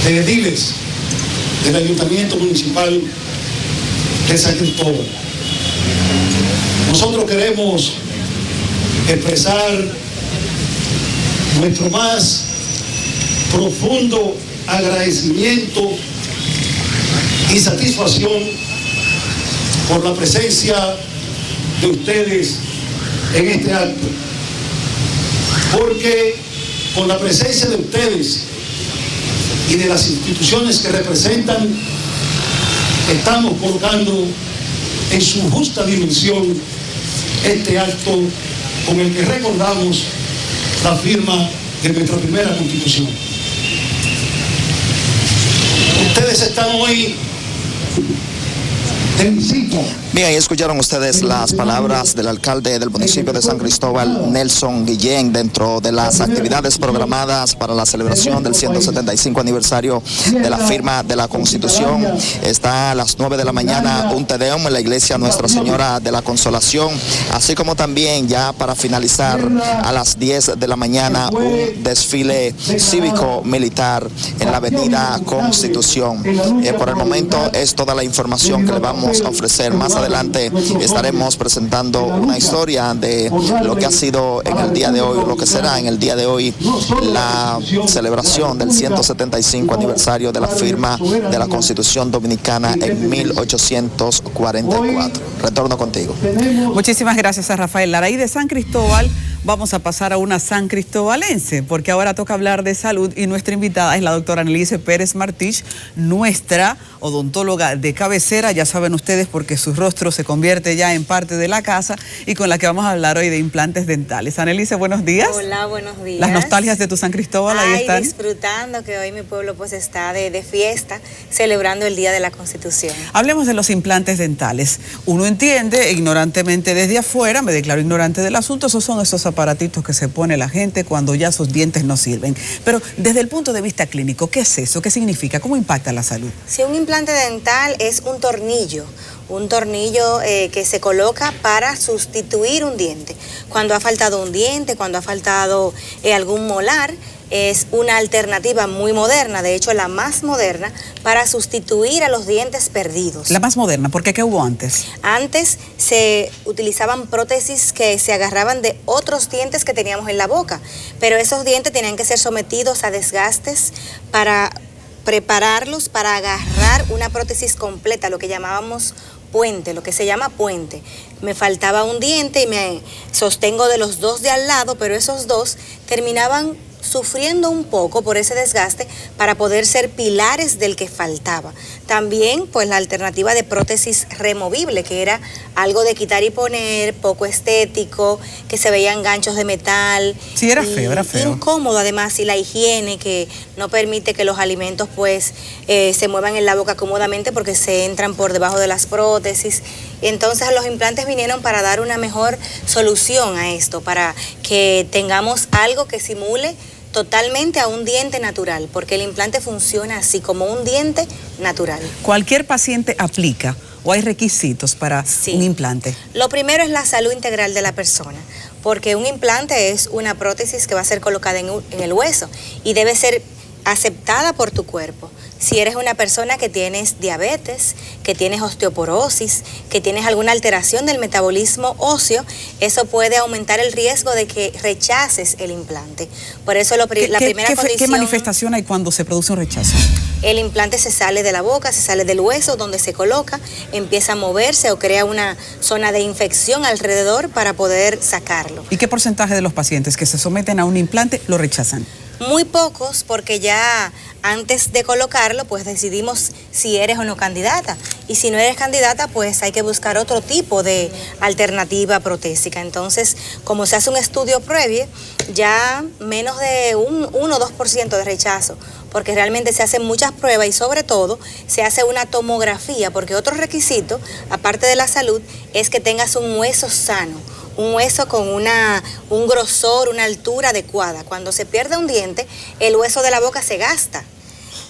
de Ediles del Ayuntamiento Municipal de San Cristóbal, nosotros queremos expresar nuestro más profundo agradecimiento y satisfacción por la presencia de ustedes en este acto, porque con la presencia de ustedes y de las instituciones que representan, estamos colocando en su justa dimensión este acto con el que recordamos la firma de nuestra primera Constitución. Ustedes están hoy en visita. Bien, ahí escucharon ustedes las palabras del alcalde del municipio de San Cristóbal, Nelson Guillén, dentro de las actividades programadas para la celebración del 175 aniversario de la firma de la Constitución. Está a las 9 de la mañana un Te Deum en la iglesia Nuestra Señora de la Consolación, así como también ya para finalizar a las 10 de la mañana un desfile cívico-militar en la avenida Constitución. Por el momento es toda la información que le vamos podemos ofrecer. Más adelante estaremos presentando una historia de lo que ha sido en el día de hoy, lo que será en el día de hoy la celebración del 175 aniversario de la firma de la Constitución Dominicana en 1844. Retorno contigo. Muchísimas gracias a Rafael Lara. Y de San Cristóbal vamos a pasar a una san cristobalense, porque ahora toca hablar de salud y nuestra invitada es la doctora Annelise Pérez Martich, nuestra odontóloga de cabecera, ya saben ustedes porque su rostro se convierte ya en parte de la casa, y con la que vamos a hablar hoy de implantes dentales. Annelise, buenos días. Hola, buenos días. Las nostalgias de tu San Cristóbal, ahí están. Disfrutando que hoy mi pueblo pues está de fiesta, celebrando el Día de la Constitución. Hablemos de los implantes dentales. Uno entiende ignorantemente desde afuera, me declaro ignorante del asunto, esos son esos aparatitos que se pone la gente cuando ya sus dientes no sirven. Pero desde el punto de vista clínico, ¿qué es eso? ¿Qué significa? ¿Cómo impacta la salud? Si un implante dental es un tornillo que se coloca para sustituir un diente. Cuando ha faltado un diente, cuando ha faltado algún molar, es una alternativa muy moderna, de hecho la más moderna, para sustituir a los dientes perdidos. La más moderna, ¿porque qué hubo antes? Antes se utilizaban prótesis que se agarraban de otros dientes que teníamos en la boca, pero esos dientes tenían que ser sometidos a desgastes para prepararlos para agarrar una prótesis completa, lo que llamábamos puente, lo que se llama puente. Me faltaba un diente y me sostengo de los dos de al lado, pero esos dos terminaban sufriendo un poco por ese desgaste para poder ser pilares del que faltaba. También pues la alternativa de prótesis removible, que era algo de quitar y poner, poco estético, que se veían ganchos de metal. Sí, era feo. Incómodo además, y la higiene que no permite que los alimentos pues se muevan en la boca cómodamente porque se entran por debajo de las prótesis. Entonces los implantes vinieron para dar una mejor solución a esto, para que tengamos algo que simule totalmente a un diente natural, porque el implante funciona así, como un diente natural. ¿Cualquier paciente aplica o hay requisitos para un implante? Lo primero es la salud integral de la persona, porque un implante es una prótesis que va a ser colocada en el hueso y debe ser aceptada por tu cuerpo. Si eres una persona que tienes diabetes, que tienes osteoporosis, que tienes alguna alteración del metabolismo óseo, eso puede aumentar el riesgo de que rechaces el implante. Por eso la primera condición... ¿Qué manifestación hay cuando se produce un rechazo? El implante se sale de la boca, se sale del hueso donde se coloca, empieza a moverse o crea una zona de infección alrededor para poder sacarlo. ¿Y qué porcentaje de los pacientes que se someten a un implante lo rechazan? Muy pocos, porque ya antes de colocarlo pues decidimos si eres o no candidata, y si no eres candidata pues hay que buscar otro tipo de alternativa protésica. Entonces, como se hace un estudio previo, ya menos de un 1 o 2% de rechazo, porque realmente se hacen muchas pruebas y sobre todo se hace una tomografía, porque otro requisito, aparte de la salud, es que tengas un hueso sano, un hueso con un grosor, una altura adecuada. Cuando se pierde un diente, el hueso de la boca se gasta.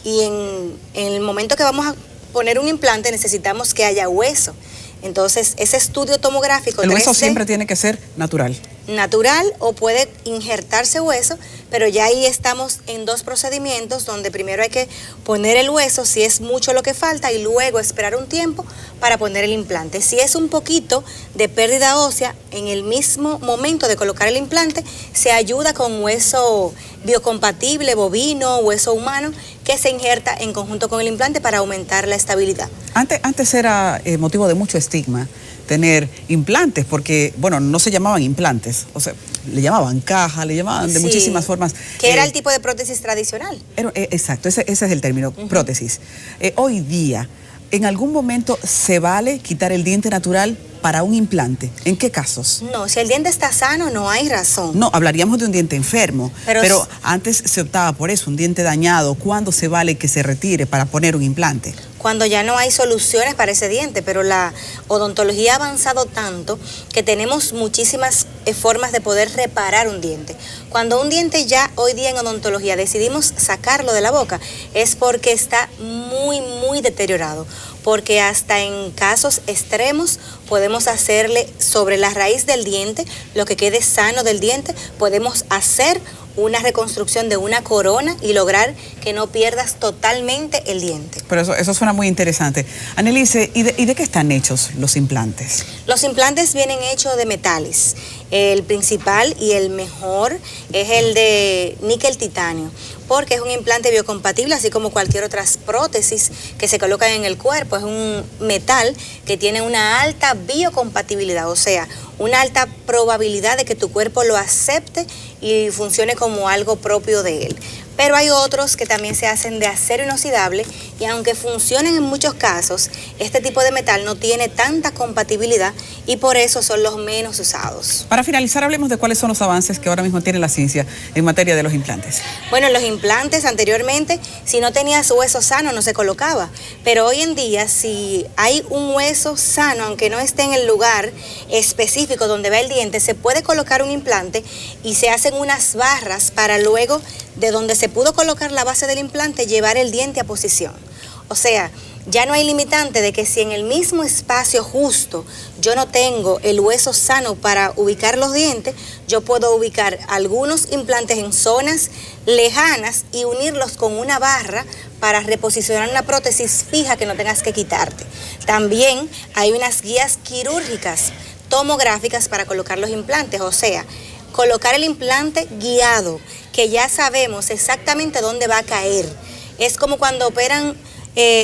Y en el momento que vamos a poner un implante necesitamos que haya hueso. Entonces, ese estudio tomográfico... El hueso siempre tiene que ser natural. Natural, o puede injertarse hueso, pero ya ahí estamos en dos procedimientos donde primero hay que poner el hueso si es mucho lo que falta y luego esperar un tiempo para poner el implante. Si es un poquito de pérdida ósea, en el mismo momento de colocar el implante se ayuda con hueso biocompatible, bovino, hueso humano, que se injerta en conjunto con el implante para aumentar la estabilidad. Antes era motivo de mucho estigma tener implantes, porque, bueno, no se llamaban implantes, o sea, le llamaban caja, le llamaban de muchísimas formas. Que era el tipo de prótesis tradicional. Exacto, ese es el término, prótesis. Hoy día, ¿en algún momento se vale quitar el diente natural para un implante? ¿En qué casos? No, si el diente está sano, no hay razón. No, hablaríamos de un diente enfermo, pero antes se optaba por eso, un diente dañado. ¿Cuándo se vale que se retire para poner un implante? Cuando ya no hay soluciones para ese diente, pero la odontología ha avanzado tanto que tenemos muchísimas formas de poder reparar un diente. Cuando un diente ya hoy día en odontología decidimos sacarlo de la boca, es porque está muy, muy deteriorado. porque hasta en casos extremos podemos hacerle sobre la raíz del diente, lo que quede sano del diente, podemos hacer una reconstrucción de una corona y lograr que no pierdas totalmente el diente. Pero eso suena muy interesante. Annelise, ¿y de qué están hechos los implantes? Los implantes vienen hechos de metales. El principal y el mejor es el de níquel titanio, porque es un implante biocompatible, así como cualquier otra prótesis que se coloca en el cuerpo. Es un metal que tiene una alta biocompatibilidad, o sea, una alta probabilidad de que tu cuerpo lo acepte y funcione como algo propio de él. Pero hay otros que también se hacen de acero inoxidable y aunque funcionen en muchos casos, este tipo de metal no tiene tanta compatibilidad y por eso son los menos usados. Para finalizar, hablemos de cuáles son los avances que ahora mismo tiene la ciencia en materia de los implantes. Bueno, los implantes anteriormente, si no tenías hueso sano no se colocaba, pero hoy en día si hay un hueso sano, aunque no esté en el lugar específico donde va el diente, se puede colocar un implante y se hacen unas barras para luego de donde se pudo colocar la base del implante, llevar el diente a posición. O sea, ya no hay limitante de que si en el mismo espacio justo yo no tengo el hueso sano para ubicar los dientes, yo puedo ubicar algunos implantes en zonas lejanas y unirlos con una barra para reposicionar una prótesis fija que no tengas que quitarte. También hay unas guías quirúrgicas tomográficas para colocar los implantes, o sea, colocar el implante guiado, que ya sabemos exactamente dónde va a caer. Es como cuando operan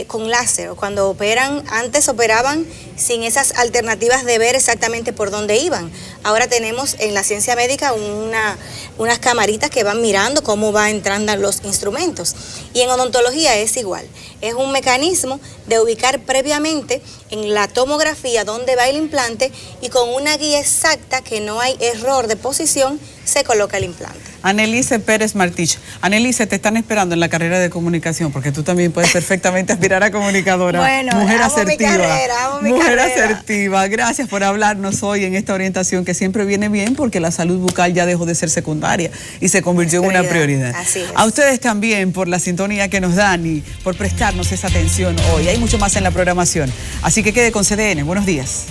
con láser, o cuando operan, antes operaban sin esas alternativas de ver exactamente por dónde iban. Ahora tenemos en la ciencia médica unas camaritas que van mirando cómo va entrando los instrumentos. Y en odontología es igual. Es un mecanismo de ubicar previamente en la tomografía dónde va el implante y con una guía exacta que no hay error de posición se coloca el implante. Annelise Pérez Martich. Annelise, te están esperando en la carrera de comunicación porque tú también puedes perfectamente aspirar a comunicadora. Bueno, mujer amo asertiva. mi carrera, amo mi mujer carrera. asertiva. Gracias por hablarnos hoy en esta orientación que siempre viene bien porque la salud bucal ya dejó de ser secundaria y se convirtió en una prioridad. Así es. A ustedes también por la sintonía que nos dan y por prestarnos esa atención hoy. Hay mucho más en la programación. Así que quede con CDN. Buenos días.